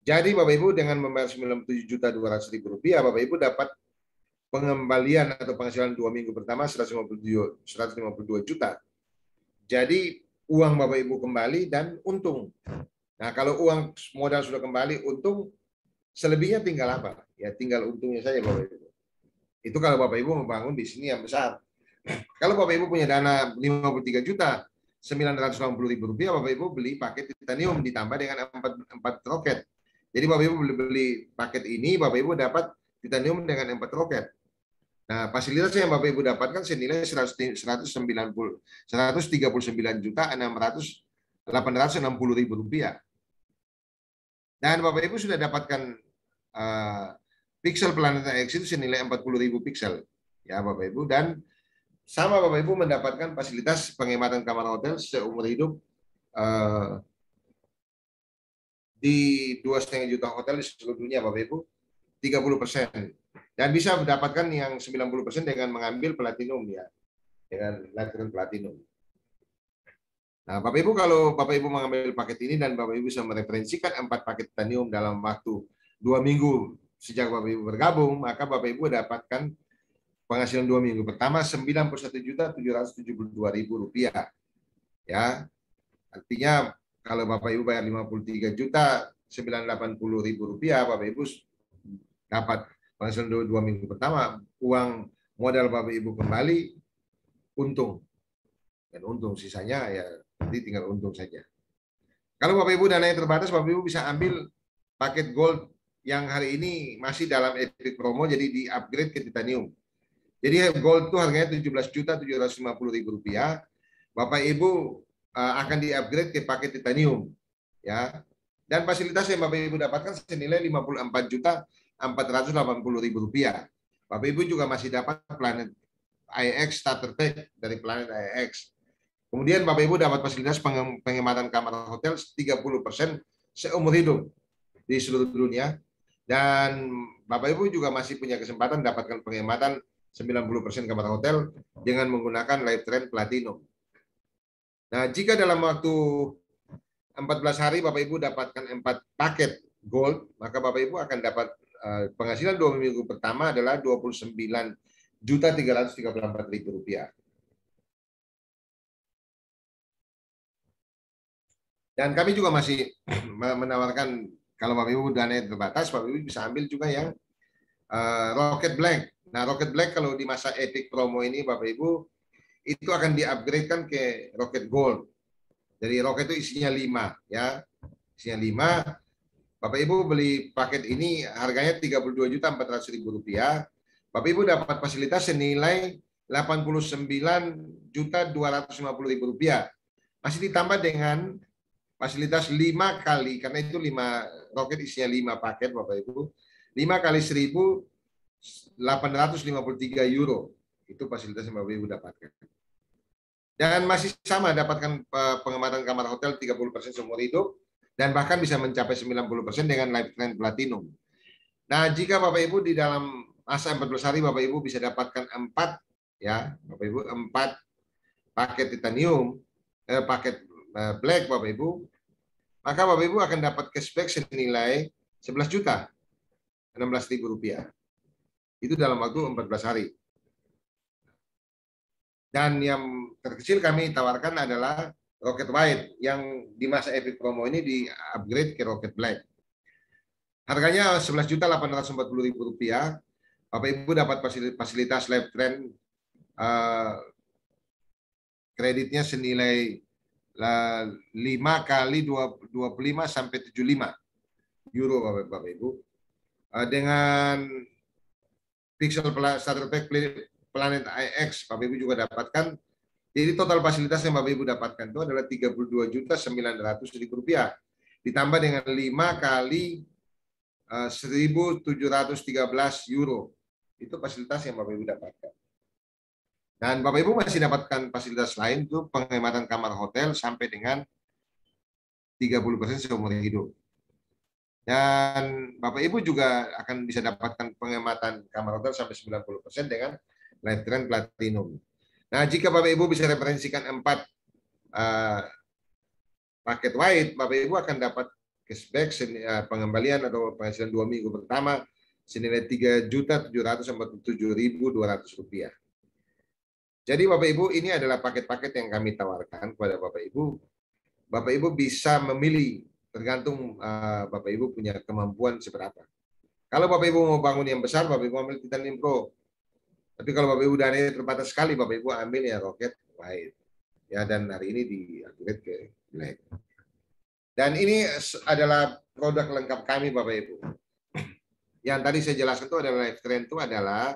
Speaker 1: Jadi Bapak Ibu dengan membayar Rp97.200.000, Bapak Ibu dapat pengembalian atau penghasilan 2 minggu pertama 152 juta. Jadi uang Bapak Ibu kembali dan untung. Nah, kalau uang modal sudah kembali, untung, selebihnya tinggal apa? Ya tinggal untungnya saja Bapak Ibu. Itu kalau Bapak Ibu membangun di sini yang besar. Kalau Bapak Ibu punya dana Rp53.980.000, Bapak Ibu beli paket titanium ditambah dengan 4 roket. Jadi Bapak Ibu beli paket ini, Bapak Ibu dapat titanium dengan 4 roket. Nah, fasilitas yang Bapak Ibu dapatkan senilai Rp139.860.000. Dan Bapak Ibu sudah dapatkan pixel Planet AX itu senilai 40.000 pixel. Ya Bapak Ibu, dan sama Bapak Ibu mendapatkan fasilitas penghematan kamar hotel seumur hidup di 2,5 juta hotel di seluruh dunia Bapak Ibu, 30%. Dan bisa mendapatkan yang 90% dengan mengambil platinum ya, dengan lifetime platinum. Nah, Bapak Ibu, kalau Bapak Ibu mengambil paket ini dan Bapak Ibu bisa mereferensikan 4 paket titanium dalam waktu 2 minggu sejak Bapak Ibu bergabung, maka Bapak Ibu dapatkan penghasilan 2 minggu pertama Rp91.772.000. Ya, artinya kalau Bapak Ibu bayar Rp53.980.000, Bapak Ibu dapat penghasilan 2 minggu pertama, uang modal Bapak Ibu kembali, untung. Dan untung sisanya ya nanti tinggal untung saja. Kalau Bapak Ibu dananya terbatas, Bapak Ibu bisa ambil paket gold yang hari ini masih dalam epic promo, jadi di upgrade ke titanium. Jadi gold itu harganya Rp17.750.000. Bapak Ibu akan di upgrade ke paket titanium, ya. Dan fasilitas yang Bapak Ibu dapatkan senilai Rp54.480.000. Bapak Ibu juga masih dapat Planet AX Starter Pack dari Planet AX. Kemudian Bapak Ibu dapat fasilitas penghematan kamar hotel 30% seumur hidup di seluruh dunia. Dan Bapak Ibu juga masih punya kesempatan dapatkan penghematan 90% kamar hotel dengan menggunakan Lifetime Platinum. Nah, jika dalam waktu 14 hari Bapak Ibu dapatkan 4 paket gold, maka Bapak Ibu akan dapat penghasilan 2 minggu pertama adalah Rp29.334.000. Dan kami juga masih menawarkan, kalau Bapak Ibu dana terbatas, Bapak Ibu bisa ambil juga yang Rocket Black. Nah, Rocket Black kalau di masa epic promo ini, Bapak Ibu, itu akan di-upgrade-kan ke Rocket Gold. Jadi Rocket itu isinya 5, ya. Isinya 5. Bapak Ibu beli paket ini harganya Rp32.400.000. Bapak Ibu dapat fasilitas senilai Rp89.250.000. Masih ditambah dengan fasilitas 5 kali, karena itu 5 roket isinya 5 paket Bapak Ibu, 5 kali €1.853. Itu fasilitas yang Bapak Ibu dapatkan. Dan masih sama dapatkan penghematan kamar hotel 30% seumur hidup, dan bahkan bisa mencapai 90% dengan Lifetime Platinum. Nah, jika Bapak Ibu di dalam masa 14 hari Bapak Ibu bisa dapatkan 4, ya Bapak Ibu, 4 paket titanium, paket black Bapak Ibu, maka Bapak Ibu akan dapat cashback senilai Rp11.016.000. Itu dalam waktu 14 hari. Dan yang terkecil kami tawarkan adalah Rocket White yang di masa epic promo ini di-upgrade ke Rocket Black. Harganya Rp11.840.000. Bapak Ibu dapat fasilitas Lifetime kreditnya senilai 5 kali 25 sampai 75 euro Bapak Ibu. Dengan Pixel Starter Pack Planet AX Bapak Ibu juga dapatkan. Jadi total fasilitas yang Bapak Ibu dapatkan itu adalah Rp32.900.000 ditambah dengan 5 kali 1.713 euro. Itu fasilitas yang Bapak Ibu dapatkan. Dan Bapak Ibu masih dapatkan fasilitas lain, itu penghematan kamar hotel sampai dengan 30% seumur hidup. Dan Bapak Ibu juga akan bisa dapatkan penghematan kamar hotel sampai 90% dengan Lifetime Platinum. Nah, jika Bapak Ibu bisa referensikan 4 paket white, Bapak Ibu akan dapat cashback pengembalian atau penghasilan 2 minggu pertama senilai Rp3.747.200. Jadi Bapak Ibu, ini adalah paket-paket yang kami tawarkan kepada Bapak Ibu. Bapak Ibu bisa memilih tergantung Bapak Ibu punya kemampuan seberapa. Kalau Bapak Ibu mau bangun yang besar, Bapak Ibu ambil Titanium Pro. Tapi kalau Bapak Ibu dananya terbatas sekali, Bapak Ibu ambil ya Rocket White. Ya, dan hari ini di-upgrade ke Black. Dan ini adalah produk lengkap kami Bapak Ibu. Yang tadi saya jelaskan itu adalah Lifetrend itu adalah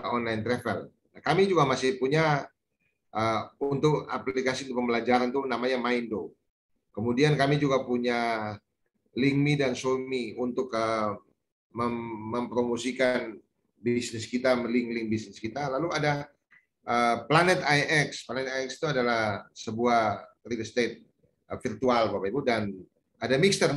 Speaker 1: online travel. Nah, kami juga masih punya untuk aplikasi untuk pembelajaran itu namanya Mindo. Kemudian kami juga punya LinkMe dan ShowMe untuk mempromosikan bisnis kita, link bisnis kita. Lalu ada Planet IX. Planet IX itu adalah sebuah real estate virtual Bapak Ibu, dan ada Mixer.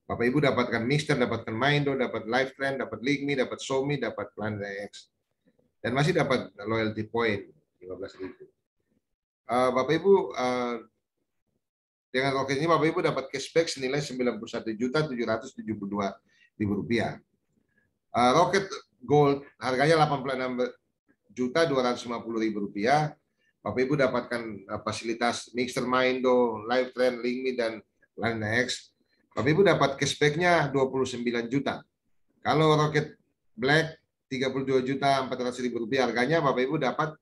Speaker 1: Bapak Ibu dapatkan Mixer, dapatkan Mindo, dapat Lifetrend, dapat LinkMe, dapat ShowMe, dapat Planet IX. Dan masih dapat loyalty point 15.000. Bapak Ibu dengan Rocket ini Bapak Ibu dapat cashback senilai Rp91.772.000. Rocket Gold harganya Rp86.250.000. Bapak Ibu dapatkan fasilitas Mixer, Mindo, Lifetrend, LinkMe, dan Planet X. Bapak Ibu dapat cashback-nya 29 juta. Kalau Rocket Black Rp32.400.000 harganya, Bapak Ibu dapat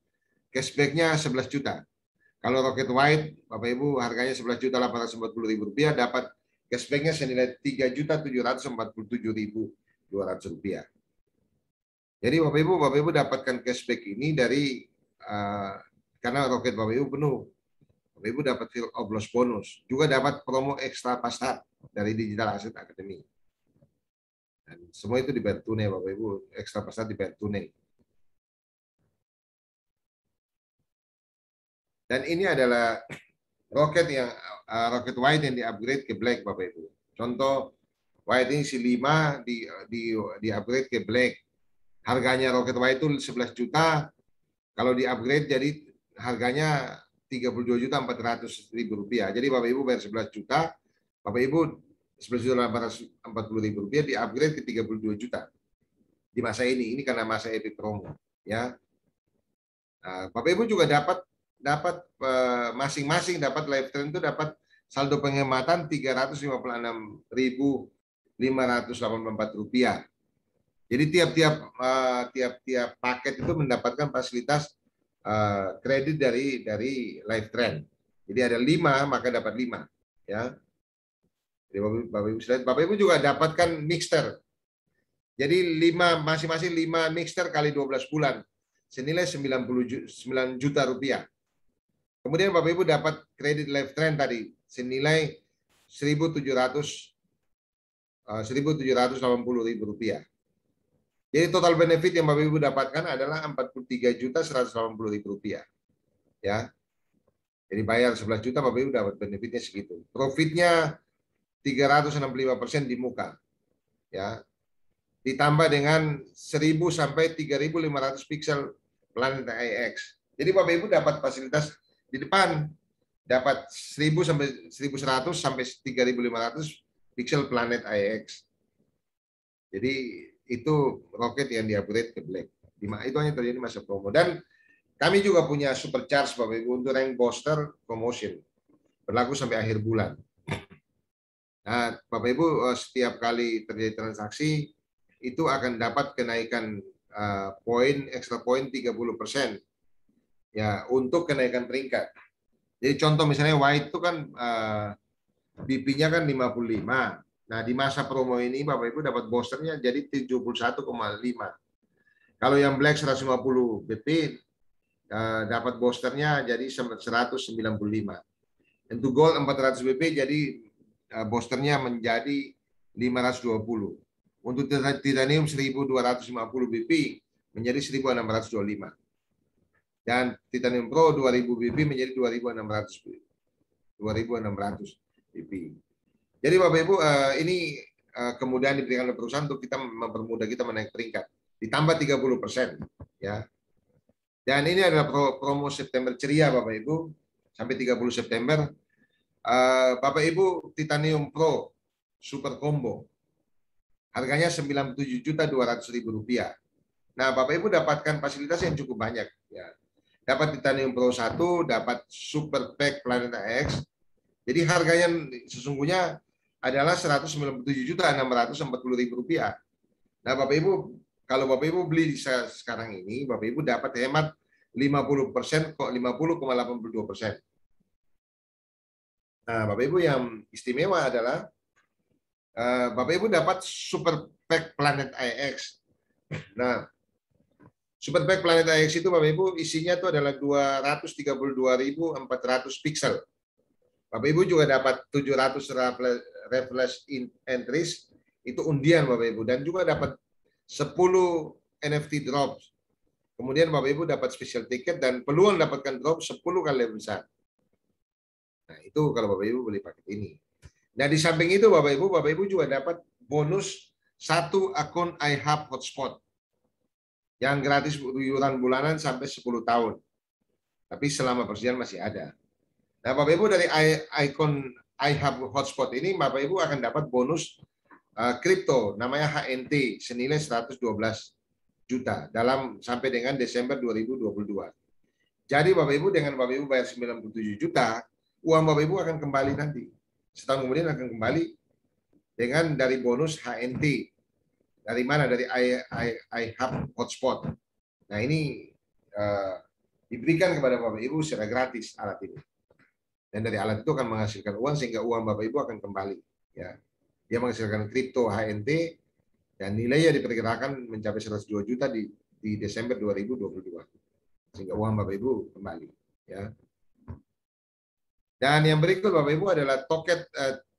Speaker 1: cashback-nya 11 juta. Kalau Rocket White, Bapak Ibu harganya Rp11.840.000, dapat cashback-nya senilai Rp3.747.200. Jadi Bapak Ibu dapatkan cashback ini dari karena Rocket Bapak Ibu penuh. Bapak Ibu dapat field of loss bonus, juga dapat promo ekstra pasar dari Digital Asset Academy. Dan semua itu dibayar tunai Bapak Ibu, ekstra pasar dibayar tunai. Dan ini adalah Rocket Rocket White yang di-upgrade ke Black Bapak Ibu. Contoh White ini si 5 di-upgrade ke Black. Harganya Rocket White itu 11 juta. Kalau di-upgrade jadi harganya Rp32.400.000. Jadi Bapak Ibu bayar 11 juta, Bapak Ibu Rp11.840.000 di-upgrade ke 32 juta. Di masa ini karena masa epic promo, ya. Nah, Bapak Ibu juga dapat masing-masing dapat Lifetrend itu dapat saldo penghematan Rp356.584. Jadi tiap-tiap paket itu mendapatkan fasilitas kredit dari Lifetrend. Jadi ada 5 maka dapat 5, ya. Jadi Bapak Ibu juga dapatkan Mixer. Jadi masing-masing 5 Mixer kali 12 bulan senilai Rp99 juta. Kemudian Bapak Ibu dapat kredit Lifetrend tadi senilai Rp1.780.000. Jadi total benefit yang Bapak Ibu dapatkan adalah Rp43.180.000. Ya. Jadi bayar 11 juta Bapak Ibu dapat benefitnya segitu. Profitnya 365% di muka. Ya. Ditambah dengan 1.000 sampai 3.500 pixel Planet IX. Jadi Bapak Ibu dapat fasilitas di depan, dapat 1.000 sampai 1.100 sampai 3.500 pixel Planet IX. Jadi itu Rocket yang di-upgrade ke Black. Itu hanya terjadi masa promo. Dan kami juga punya supercharge Bapak Ibu untuk rank booster promotion. Berlaku sampai akhir bulan. Nah, Bapak Ibu setiap kali terjadi transaksi itu akan dapat kenaikan ekstra poin 30%. Ya, untuk kenaikan peringkat. Jadi contoh misalnya White itu kan BP-nya kan 55. Nah, di masa promo ini Bapak Ibu dapat boosternya jadi 71,5. Kalau yang Black 150 BP dapat boosternya jadi 195. Untuk Gold 400 BP jadi boosternya menjadi 520. Untuk Titanium 1250 BP menjadi 1625. Dan Titanium Pro 2000 BP menjadi 2600 BP. Jadi Bapak Ibu ini kemudian diberikan oleh perusahaan untuk kita mempermudah kita menaik peringkat. Ditambah 30%, ya. Dan ini adalah promo September ceria Bapak Ibu sampai 30 September. Bapak Ibu, Titanium Pro Super Combo. Harganya Rp97.200.000. Nah, Bapak Ibu dapatkan fasilitas yang cukup banyak. Ya. Dapat Titanium Pro 1, dapat Super Pack Planet AX. Jadi harganya sesungguhnya adalah Rp197.640.000. Nah, Bapak Ibu, kalau Bapak Ibu beli sekarang ini, Bapak Ibu dapat hemat 50%, kok 50,82%. Nah, Bapak Ibu yang istimewa adalah Bapak Ibu dapat Super Pack Planet AX. Nah, Super Pack Planet AX itu Bapak Ibu isinya itu adalah 232.400 pixel. Bapak Ibu juga dapat 700 refresh entries, itu undian Bapak Ibu, dan juga dapat 10 NFT drops. Kemudian Bapak Ibu dapat special ticket dan peluang dapatkan drop 10 kali lebih besar. Nah, itu kalau Bapak Ibu beli paket ini. Nah, di samping itu Bapak Ibu juga dapat bonus 1 akun iHub Hotspot yang gratis iuran bulanan sampai 10 tahun. Tapi selama perjanjian masih ada. Nah, Bapak Ibu dari ikon iHub Hotspot ini, Bapak Ibu akan dapat bonus kripto namanya HNT senilai 112 juta dalam sampai dengan Desember 2022. Jadi Bapak Ibu dengan Bapak Ibu bayar 97 juta, uang Bapak Ibu akan kembali nanti. Setahun kemudian akan kembali dengan dari bonus HNT. Dari mana? Dari iHub Hotspot. Nah, ini diberikan kepada Bapak Ibu secara gratis alat ini. Dan dari alat itu akan menghasilkan uang sehingga uang Bapak Ibu akan kembali. Ya, dia menghasilkan kripto HNT dan nilainya diperkirakan mencapai 102 juta di Desember 2022. Sehingga uang Bapak Ibu kembali. Ya. Dan yang berikut Bapak Ibu adalah token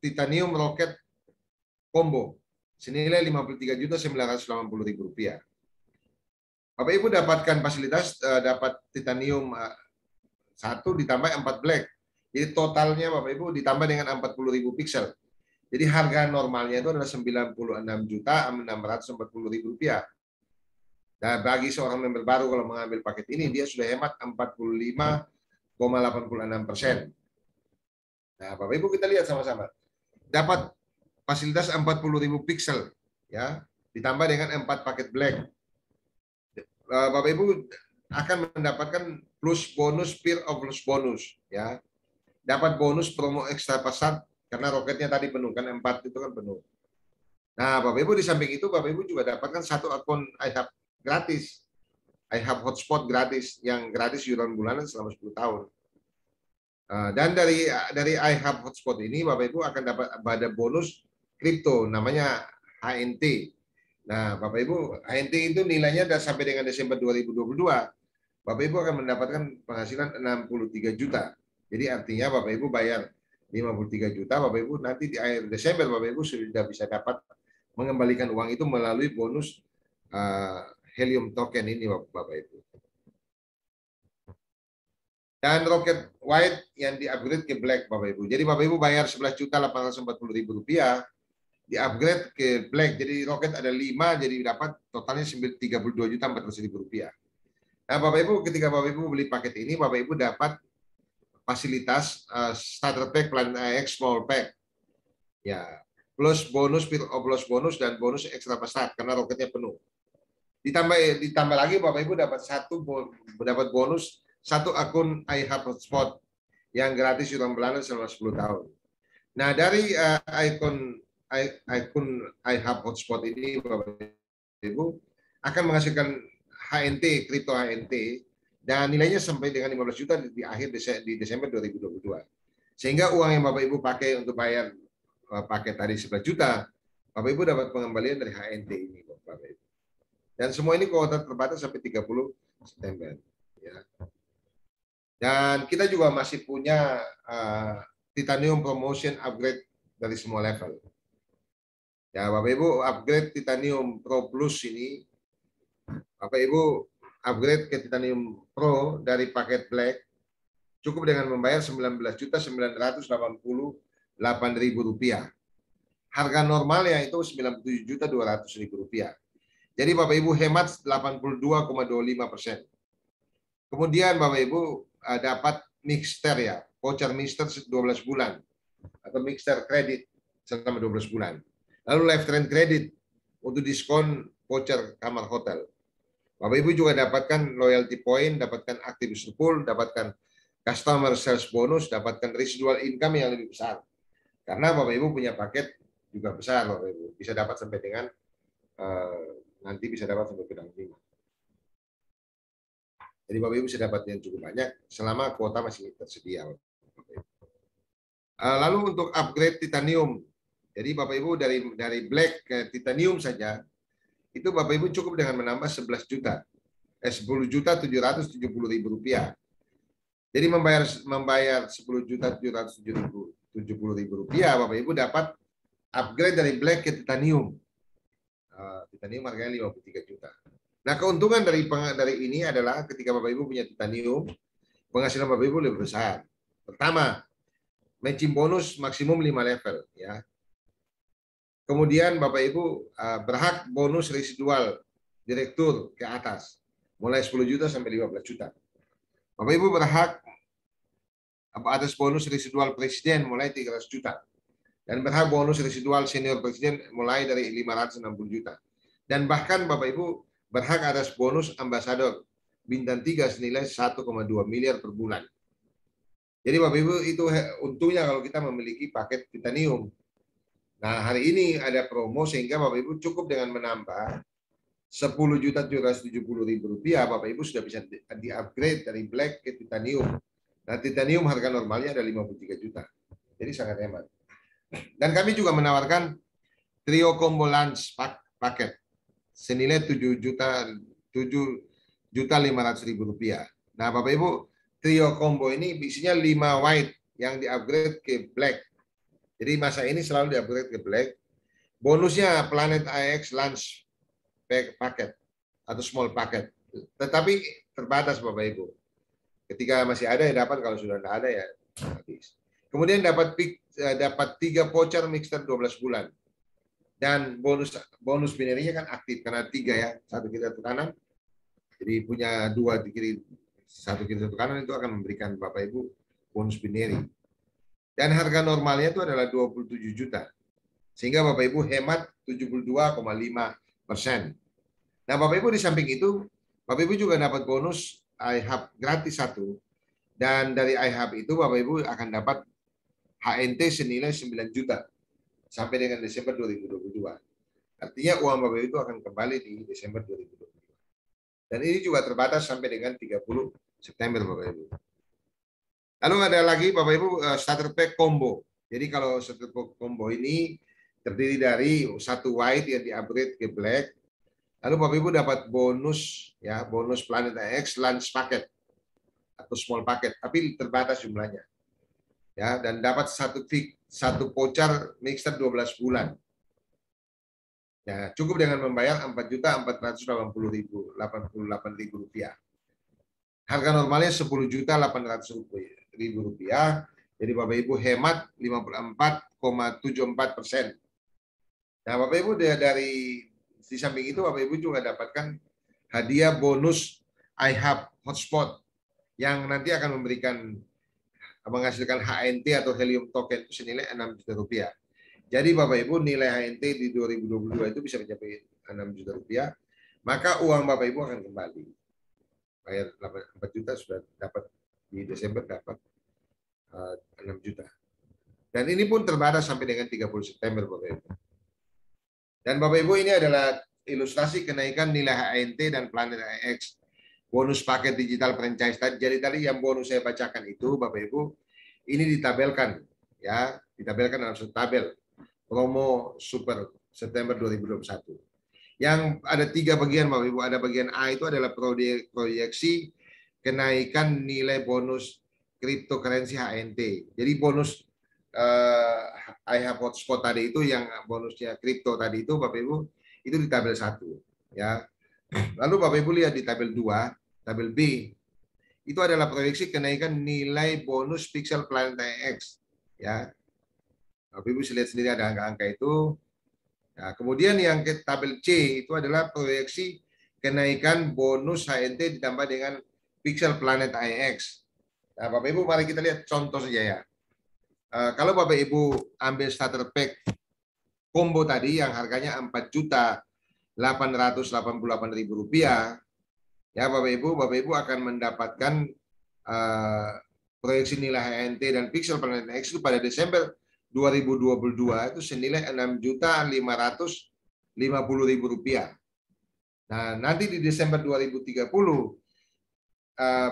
Speaker 1: Titanium Rocket Combo senilai Rp53.980.000. Bapak Ibu dapatkan fasilitas dapat Titanium 1 ditambah 4 black. Jadi totalnya Bapak Ibu ditambah dengan 40.000 pixel. Jadi harga normalnya itu adalah Rp96.640.000. Nah, bagi seorang member baru kalau mengambil paket ini, dia sudah hemat 45,86%. Nah, Bapak Ibu kita lihat sama-sama. Dapat fasilitas 40.000 pixel, ya, ditambah dengan 4 paket black. Bapak Ibu akan mendapatkan plus bonus peer of plus bonus, ya. Dapat bonus promo ekstra pasar karena roketnya tadi penuh kan 4 itu kan penuh. Nah, Bapak Ibu di samping itu Bapak Ibu juga dapatkan 1 akun iHub gratis. iHub Hotspot gratis yang gratis iuran bulanan selama 10 tahun. Dan dari iHub Hotspot ini Bapak Ibu akan dapat ada bonus kripto namanya HNT. Nah, Bapak Ibu, HNT itu nilainya sampai dengan Desember 2022. Bapak Ibu akan mendapatkan penghasilan 63 juta. Jadi artinya Bapak Ibu bayar 53 juta, Bapak Ibu nanti di akhir Desember Bapak Ibu sudah bisa dapat mengembalikan uang itu melalui bonus helium token ini Bapak Ibu. Dan roket white yang di-upgrade ke black Bapak Ibu. Jadi Bapak Ibu bayar Rp11.840.000, di-upgrade ke black. Jadi roket ada 5, jadi dapat totalnya Rp32.400.000. Nah Bapak Ibu, ketika Bapak Ibu beli paket ini, Bapak Ibu dapat fasilitas starter pack, Planet AX small pack. Ya, plus bonus, plus bonus dan bonus ekstra pesat karena roketnya penuh. Ditambah lagi Bapak Ibu dapat bonus 1 akun iHub Hotspot yang gratis iuran bulanan selama 10 tahun. Nah, dari akun iHub Hotspot ini Bapak Ibu akan menghasilkan HNT, kripto HNT, dan nilainya sampai dengan 15 juta di akhir di Desember 2022. Sehingga uang yang Bapak Ibu pakai untuk bayar paket tadi 11 juta, Bapak Ibu dapat pengembalian dari HNT ini Bapak Ibu. Dan semua ini kuota terbatas sampai 30 September. Ya. Dan kita juga masih punya Titanium Promotion upgrade dari semua level. Ya, Bapak Ibu upgrade Titanium Pro Plus ini, Bapak Ibu upgrade ke Titanium Pro dari paket Black cukup dengan membayar Rp19.988.000. Harga normalnya itu Rp97.200.000. Jadi Bapak Ibu hemat 82,25%. Kemudian Bapak Ibu dapat mixter ya, voucher mixter 12 bulan. atau mixer kredit selama 12 bulan. Lalu lifetime kredit untuk diskon voucher kamar hotel. Bapak Ibu juga dapatkan loyalty point, dapatkan active user pool, dapatkan customer sales bonus, dapatkan residual income yang lebih besar. Karena Bapak Ibu punya paket juga besar, Bapak Ibu. Bisa dapat sampai dengan nanti bisa dapat sampai ke 5. Jadi Bapak Ibu bisa dapat yang cukup banyak selama kuota masih tersedia. Lalu untuk upgrade titanium, jadi Bapak Ibu dari black ke titanium saja, itu Bapak Ibu cukup dengan menambah 11 juta, 10.770.000 rupiah. Jadi membayar 10.770.000 rupiah, Bapak Ibu dapat upgrade dari black ke titanium. Titanium harganya 53 juta. Nah, keuntungan dari ini adalah ketika Bapak Ibu punya titanium, penghasilan Bapak Ibu lebih besar. Pertama, matching bonus maksimum 5 level, ya. Kemudian Bapak Ibu berhak bonus residual direktur ke atas, mulai 10 juta sampai 15 juta. Bapak Ibu berhak atas bonus residual presiden mulai 300 juta. Dan berhak bonus residual senior presiden mulai dari 560 juta. Dan bahkan Bapak Ibu berhak atas bonus ambasador bintang 3 senilai 1,2 miliar per bulan. Jadi Bapak Ibu itu untungnya kalau kita memiliki paket titanium. Nah, hari ini ada promo sehingga Bapak Ibu cukup dengan menambah 10.770.000 rupiah, Bapak Ibu sudah bisa di-upgrade dari black ke titanium. Nah, titanium harga normalnya ada 53 juta. Jadi sangat hemat. Dan kami juga menawarkan trio combo lunch paket senilai 7.500.000 rupiah. Nah, Bapak Ibu, trio combo ini isinya 5 white yang di-upgrade ke black. Jadi masa ini selalu di-upgrade ke black. Bonusnya Planet IX lunch paket atau small paket. Tetapi terbatas Bapak Ibu. Ketika masih ada ya dapat, kalau sudah tidak ada ya habis. Kemudian dapat 3 voucher mixer 12 bulan. Dan bonus binarinya kan aktif karena 3 ya, 1 kiri 1 kanan. Jadi punya 2 di kiri, 1 kiri 1 kanan itu akan memberikan Bapak Ibu bonus binary. Dan harga normalnya itu adalah 27 juta. Sehingga Bapak Ibu hemat 72,5%. Nah, Bapak Ibu di samping itu, Bapak Ibu juga dapat bonus iHub gratis 1. Dan dari iHub itu Bapak Ibu akan dapat HNT senilai 9 juta sampai dengan Desember 2022. Artinya uang Bapak Ibu itu akan kembali di Desember 2022. Dan ini juga terbatas sampai dengan 30 September Bapak Ibu. Lalu ada lagi Bapak Ibu starter pack combo. Jadi kalau starter pack combo ini terdiri dari 1 white yang di-upgrade ke black. Lalu Bapak Ibu dapat bonus ya, bonus Planet X lunch packet atau small packet, tapi terbatas jumlahnya. Ya, dan dapat 1 voucher mixer 12 bulan. Ya, cukup dengan membayar 4.488.000 rupiah. Harga normalnya 10.800.000 rupiah. Jadi Bapak Ibu hemat 54,74%. Nah, Bapak Ibu dari di samping itu Bapak Ibu juga dapatkan hadiah bonus iHub hotspot yang nanti akan menghasilkan HNT atau helium token itu senilai 6 juta rupiah. Jadi Bapak Ibu nilai HNT di 2022 itu bisa mencapai 6 juta rupiah, maka uang Bapak Ibu akan kembali. Bayar 4 juta sudah dapat di Desember dapat 6 juta. Dan ini pun terbatas sampai dengan 30 September Bapak Ibu. Dan Bapak Ibu ini adalah ilustrasi kenaikan nilai HNT dan Planet IX bonus paket digital franchise tadi. Jadi tadi yang bonus saya bacakan itu Bapak Ibu ini ditabelkan ya, ditabelkan dalam satu tabel promo super September 2021. Yang ada 3 bagian Bapak Ibu. Ada bagian A itu adalah proyeksi kenaikan nilai bonus cryptocurrency HNT. Jadi bonus iHub hotspot tadi itu yang bonusnya kripto tadi itu Bapak Ibu itu di tabel 1 ya. Lalu Bapak Ibu lihat di tabel 2, tabel B. Itu adalah proyeksi kenaikan nilai bonus Pixel Planet X ya. Bapak Ibu bisa lihat sendiri ada angka-angka itu. Nah, kemudian yang ke tabel C itu adalah proyeksi kenaikan bonus HNT ditambah dengan Pixel Planet IX. Nah, Bapak Ibu mari kita lihat contoh saja ya. Kalau Bapak Ibu ambil starter pack combo tadi yang harganya Rp4.888.000, ya Bapak Ibu akan mendapatkan proyeksi nilai HNT dan Pixel Planet X itu pada Desember 2022 itu senilai Rp6.550.000. Nah, nanti di Desember 2030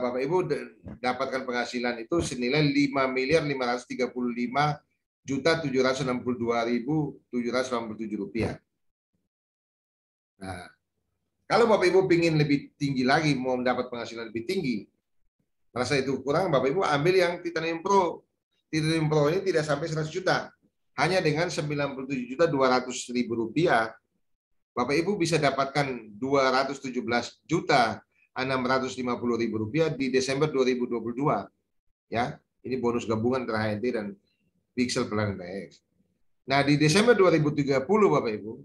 Speaker 1: Bapak Ibu dapatkan penghasilan itu senilai Rp5.535.762.787. Nah, kalau Bapak Ibu ingin lebih tinggi lagi, mau mendapat penghasilan lebih tinggi, merasa itu kurang, Bapak Ibu ambil yang Titanium Pro. Titanium Pro ini tidak sampai 100 juta. Hanya dengan Rp97.200.000, Bapak Ibu bisa dapatkan Rp217.650.000 di Desember 2022. Ya, ini bonus gabungan antara HNT dan Pixel Planet X. Nah, di Desember 2030 Bapak Ibu,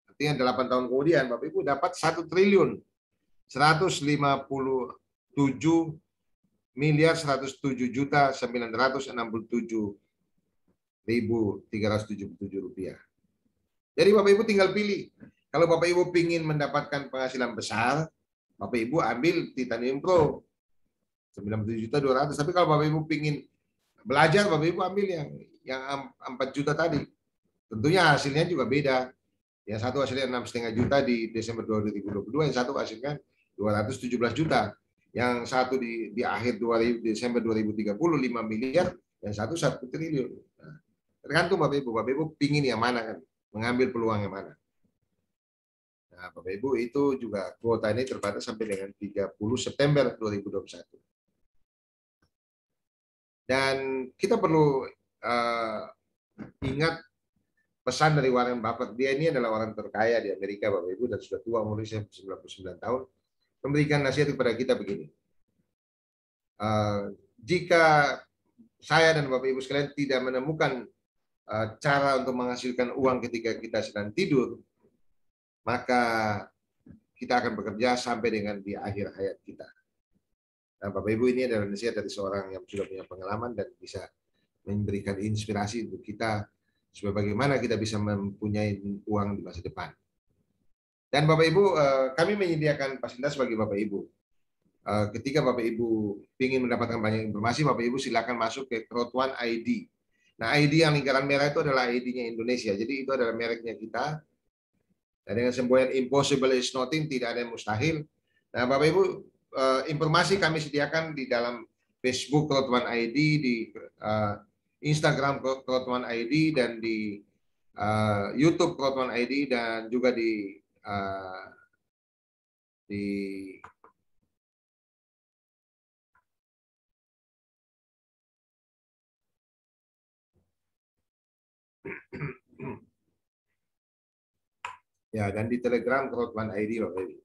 Speaker 1: artinya 8 tahun kemudian, Bapak Ibu dapat Rp1.007.967.377. Jadi Bapak Ibu tinggal pilih. Kalau Bapak Ibu ingin mendapatkan penghasilan besar, Bapak Ibu ambil Titanium Pro 97.200. Tapi kalau Bapak Ibu ingin belajar, Bapak Ibu ambil yang 4 juta tadi. Tentunya hasilnya juga beda. Yang satu hasilnya 6,5 juta di Desember 2022, yang satu hasilnya 217 juta. Yang satu di akhir Desember 2030 5 miliar, yang satu 1 triliun. Nah, tergantung Bapak Ibu. Bapak Ibu pingin yang mana kan? Mengambil peluang yang mana? Nah, Bapak Ibu itu juga kuota ini terbatas sampai dengan 30 September 2021. Dan kita perlu ingat pesan dari Warren Buffett. Dia ini adalah orang terkaya di Amerika, Bapak Ibu, dan sudah tua, umurnya 99 tahun. Memberikan nasihat kepada kita begini. Jika saya dan Bapak Ibu sekalian tidak menemukan cara untuk menghasilkan uang ketika kita sedang tidur, maka kita akan bekerja sampai dengan di akhir hayat kita. Nah, Bapak Ibu, ini adalah nasihat dari seorang yang sudah punya pengalaman dan bisa memberikan inspirasi untuk kita supaya bagaimana kita bisa mempunyai uang di masa depan. Dan Bapak Ibu, kami menyediakan fasilitas bagi Bapak Ibu. Ketika Bapak Ibu ingin mendapatkan banyak informasi, Bapak Ibu silakan masuk ke Crowd1 ID. Nah, ID yang lingkaran merah itu adalah ID-nya Indonesia. Jadi itu adalah mereknya kita. Dan dengan semboyan impossible is nothing, tidak ada yang mustahil. Nah, Bapak Ibu, informasi kami sediakan di dalam Facebook Crowd1 ID, di Instagram Crowd1 ID, dan di YouTube Crowd1 ID, dan juga di ya, dan di Telegram Crowd1 ID, Bapak Ibu.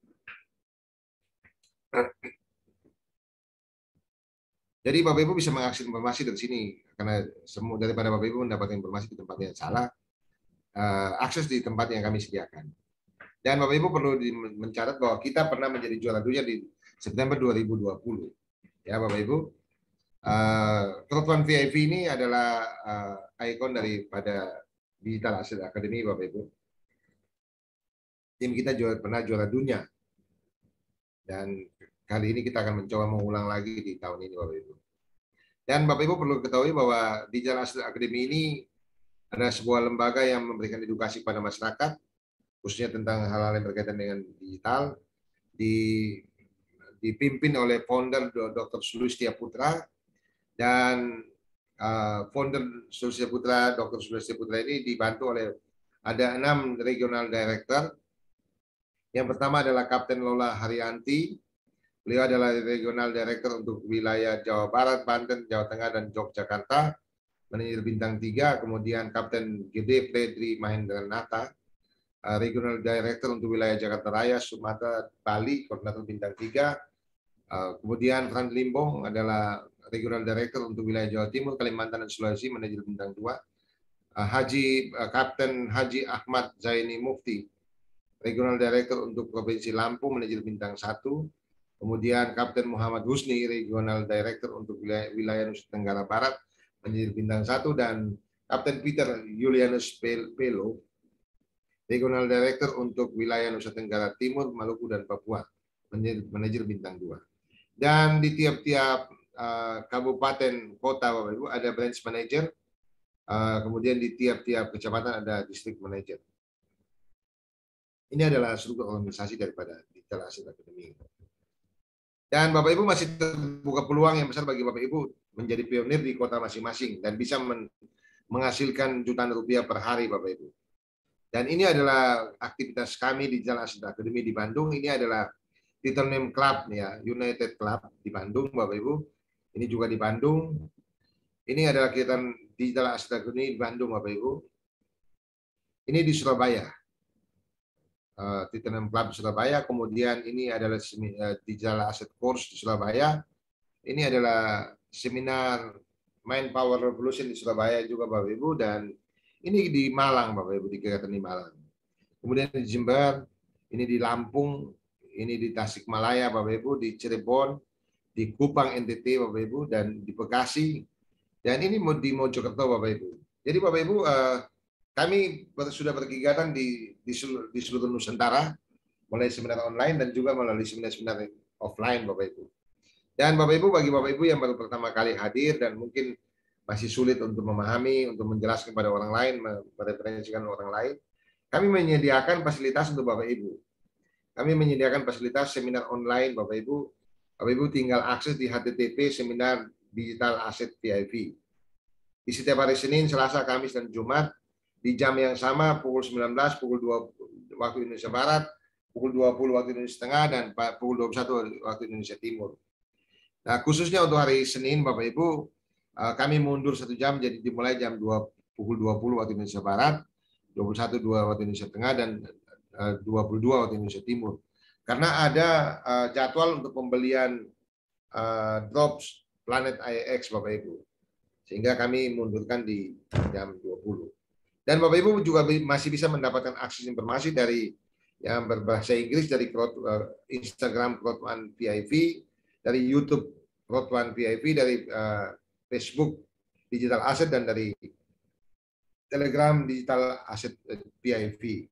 Speaker 1: Jadi Bapak Ibu bisa mengakses informasi dari sini, karena semua daripada Bapak Ibu mendapatkan informasi di tempat yang salah, akses di tempat yang kami sediakan. Dan Bapak Ibu perlu mencatat bahwa kita pernah menjadi juara dunia di September 2020. Ya Bapak Ibu, Crowd1 VIP ini adalah ikon daripada Digital Asset Academy, Bapak Ibu. Tim kita pernah juara dunia. Dan kali ini kita akan mencoba mengulang lagi di tahun ini, Bapak Ibu. Dan Bapak Ibu perlu ketahui bahwa Digital Asset Academy ini adalah sebuah lembaga yang memberikan edukasi pada masyarakat, khususnya tentang hal-hal yang berkaitan dengan digital, dipimpin oleh founder Dr. Sulistya Putra, dan founder Sulistya Putra, Dr. Sulistya Putra ini dibantu oleh ada 6 regional director. Yang pertama adalah Kapten Lola Haryanti. Beliau adalah regional director untuk wilayah Jawa Barat, Banten, Jawa Tengah, dan Yogyakarta, manajer bintang 3. Kemudian Kapten Gede Fredri Mahendranata, regional director untuk wilayah Jakarta Raya, Sumatera, Bali, koordinator bintang 3. Kemudian Franz Limbong adalah regional director untuk wilayah Jawa Timur, Kalimantan, dan Sulawesi, manajer bintang 2. Kapten Haji Ahmad Zaini Mufti, regional director untuk Provinsi Lampung, manajer bintang 1. Kemudian Kapten Muhammad Husni, regional director untuk wilayah Nusa Tenggara Barat, menjadi bintang 1, dan Kapten Peter Julianus Pelo, Regional Director untuk wilayah Nusa Tenggara Timur, Maluku, dan Papua, menjadi manajer bintang 2. Dan di tiap-tiap kabupaten kota Bapak Ibu ada branch manager, kemudian di tiap-tiap kecamatan ada district manager. Ini adalah struktur organisasi daripada Digital Asset Academy. Dan Bapak Ibu masih terbuka peluang yang besar bagi Bapak Ibu menjadi pionir di kota masing-masing dan bisa menghasilkan jutaan rupiah per hari Bapak Ibu. Dan ini adalah aktivitas kami di Digital Asset Academy di Bandung. Ini adalah Title Name Club ya, United Club di Bandung Bapak Ibu. Ini juga di Bandung. Ini adalah kegiatan Digital Asset Academy di Bandung Bapak Ibu. Ini di Surabaya. Title Name Club di Surabaya. Kemudian ini adalah Digital Asset Course di Surabaya. Ini adalah seminar Mind Power Revolution di Surabaya juga Bapak Ibu, dan ini di Malang Bapak Ibu, di kegiatan di Malang. Kemudian di Jember, ini di Lampung, ini di Tasikmalaya Bapak Ibu, di Cirebon, di Kupang NTT Bapak Ibu, dan di Bekasi, dan ini di Mojokerto Bapak Ibu. Jadi Bapak Ibu, kami sudah berkegiatan di seluruh Nusantara, mulai seminar online dan juga melalui seminar-seminar offline Bapak Ibu. Dan Bapak Ibu, bagi Bapak Ibu yang baru pertama kali hadir dan mungkin masih sulit untuk memahami, untuk menjelaskan kepada orang lain, mereferensikan orang lain, kami menyediakan fasilitas untuk Bapak Ibu. Kami menyediakan fasilitas seminar online Bapak Ibu. Bapak Ibu tinggal akses di HTTP seminar Digital Asset VIP. Di setiap hari Senin, Selasa, Kamis, dan Jumat, di jam yang sama, pukul 19, pukul 2 waktu Indonesia Barat, pukul 20 waktu Indonesia Tengah, dan pukul 21 waktu Indonesia Timur. Nah, khususnya untuk hari Senin, Bapak Ibu, kami mundur 1 jam, jadi dimulai pukul 20 waktu Indonesia Barat, 21 waktu Indonesia Tengah, dan 22 waktu Indonesia Timur. Karena ada jadwal untuk pembelian drops Planet IX, Bapak Ibu. Sehingga kami mundurkan di jam 20. Dan Bapak Ibu juga masih bisa mendapatkan akses informasi dari yang berbahasa Inggris dari Instagram Crowd1 VIP, dari YouTube Crowd1 VIP, dari Facebook Digital Asset, dan dari Telegram Digital Asset VIP.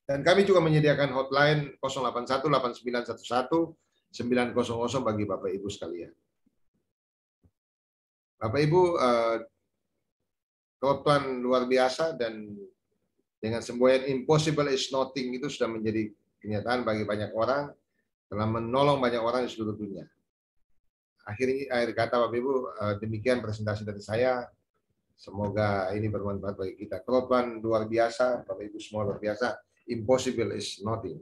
Speaker 1: Dan kami juga menyediakan hotline 081 8911 900 bagi Bapak Ibu sekalian. Bapak Ibu, Crowd1 luar biasa, dan dengan semboyan impossible is nothing itu sudah menjadi kenyataan bagi banyak orang, telah menolong banyak orang di seluruh dunia. Akhir kata Bapak Ibu, demikian presentasi dari saya. Semoga ini bermanfaat bagi kita. Crowd1 luar biasa, Bapak Ibu semua luar biasa. Impossible is nothing.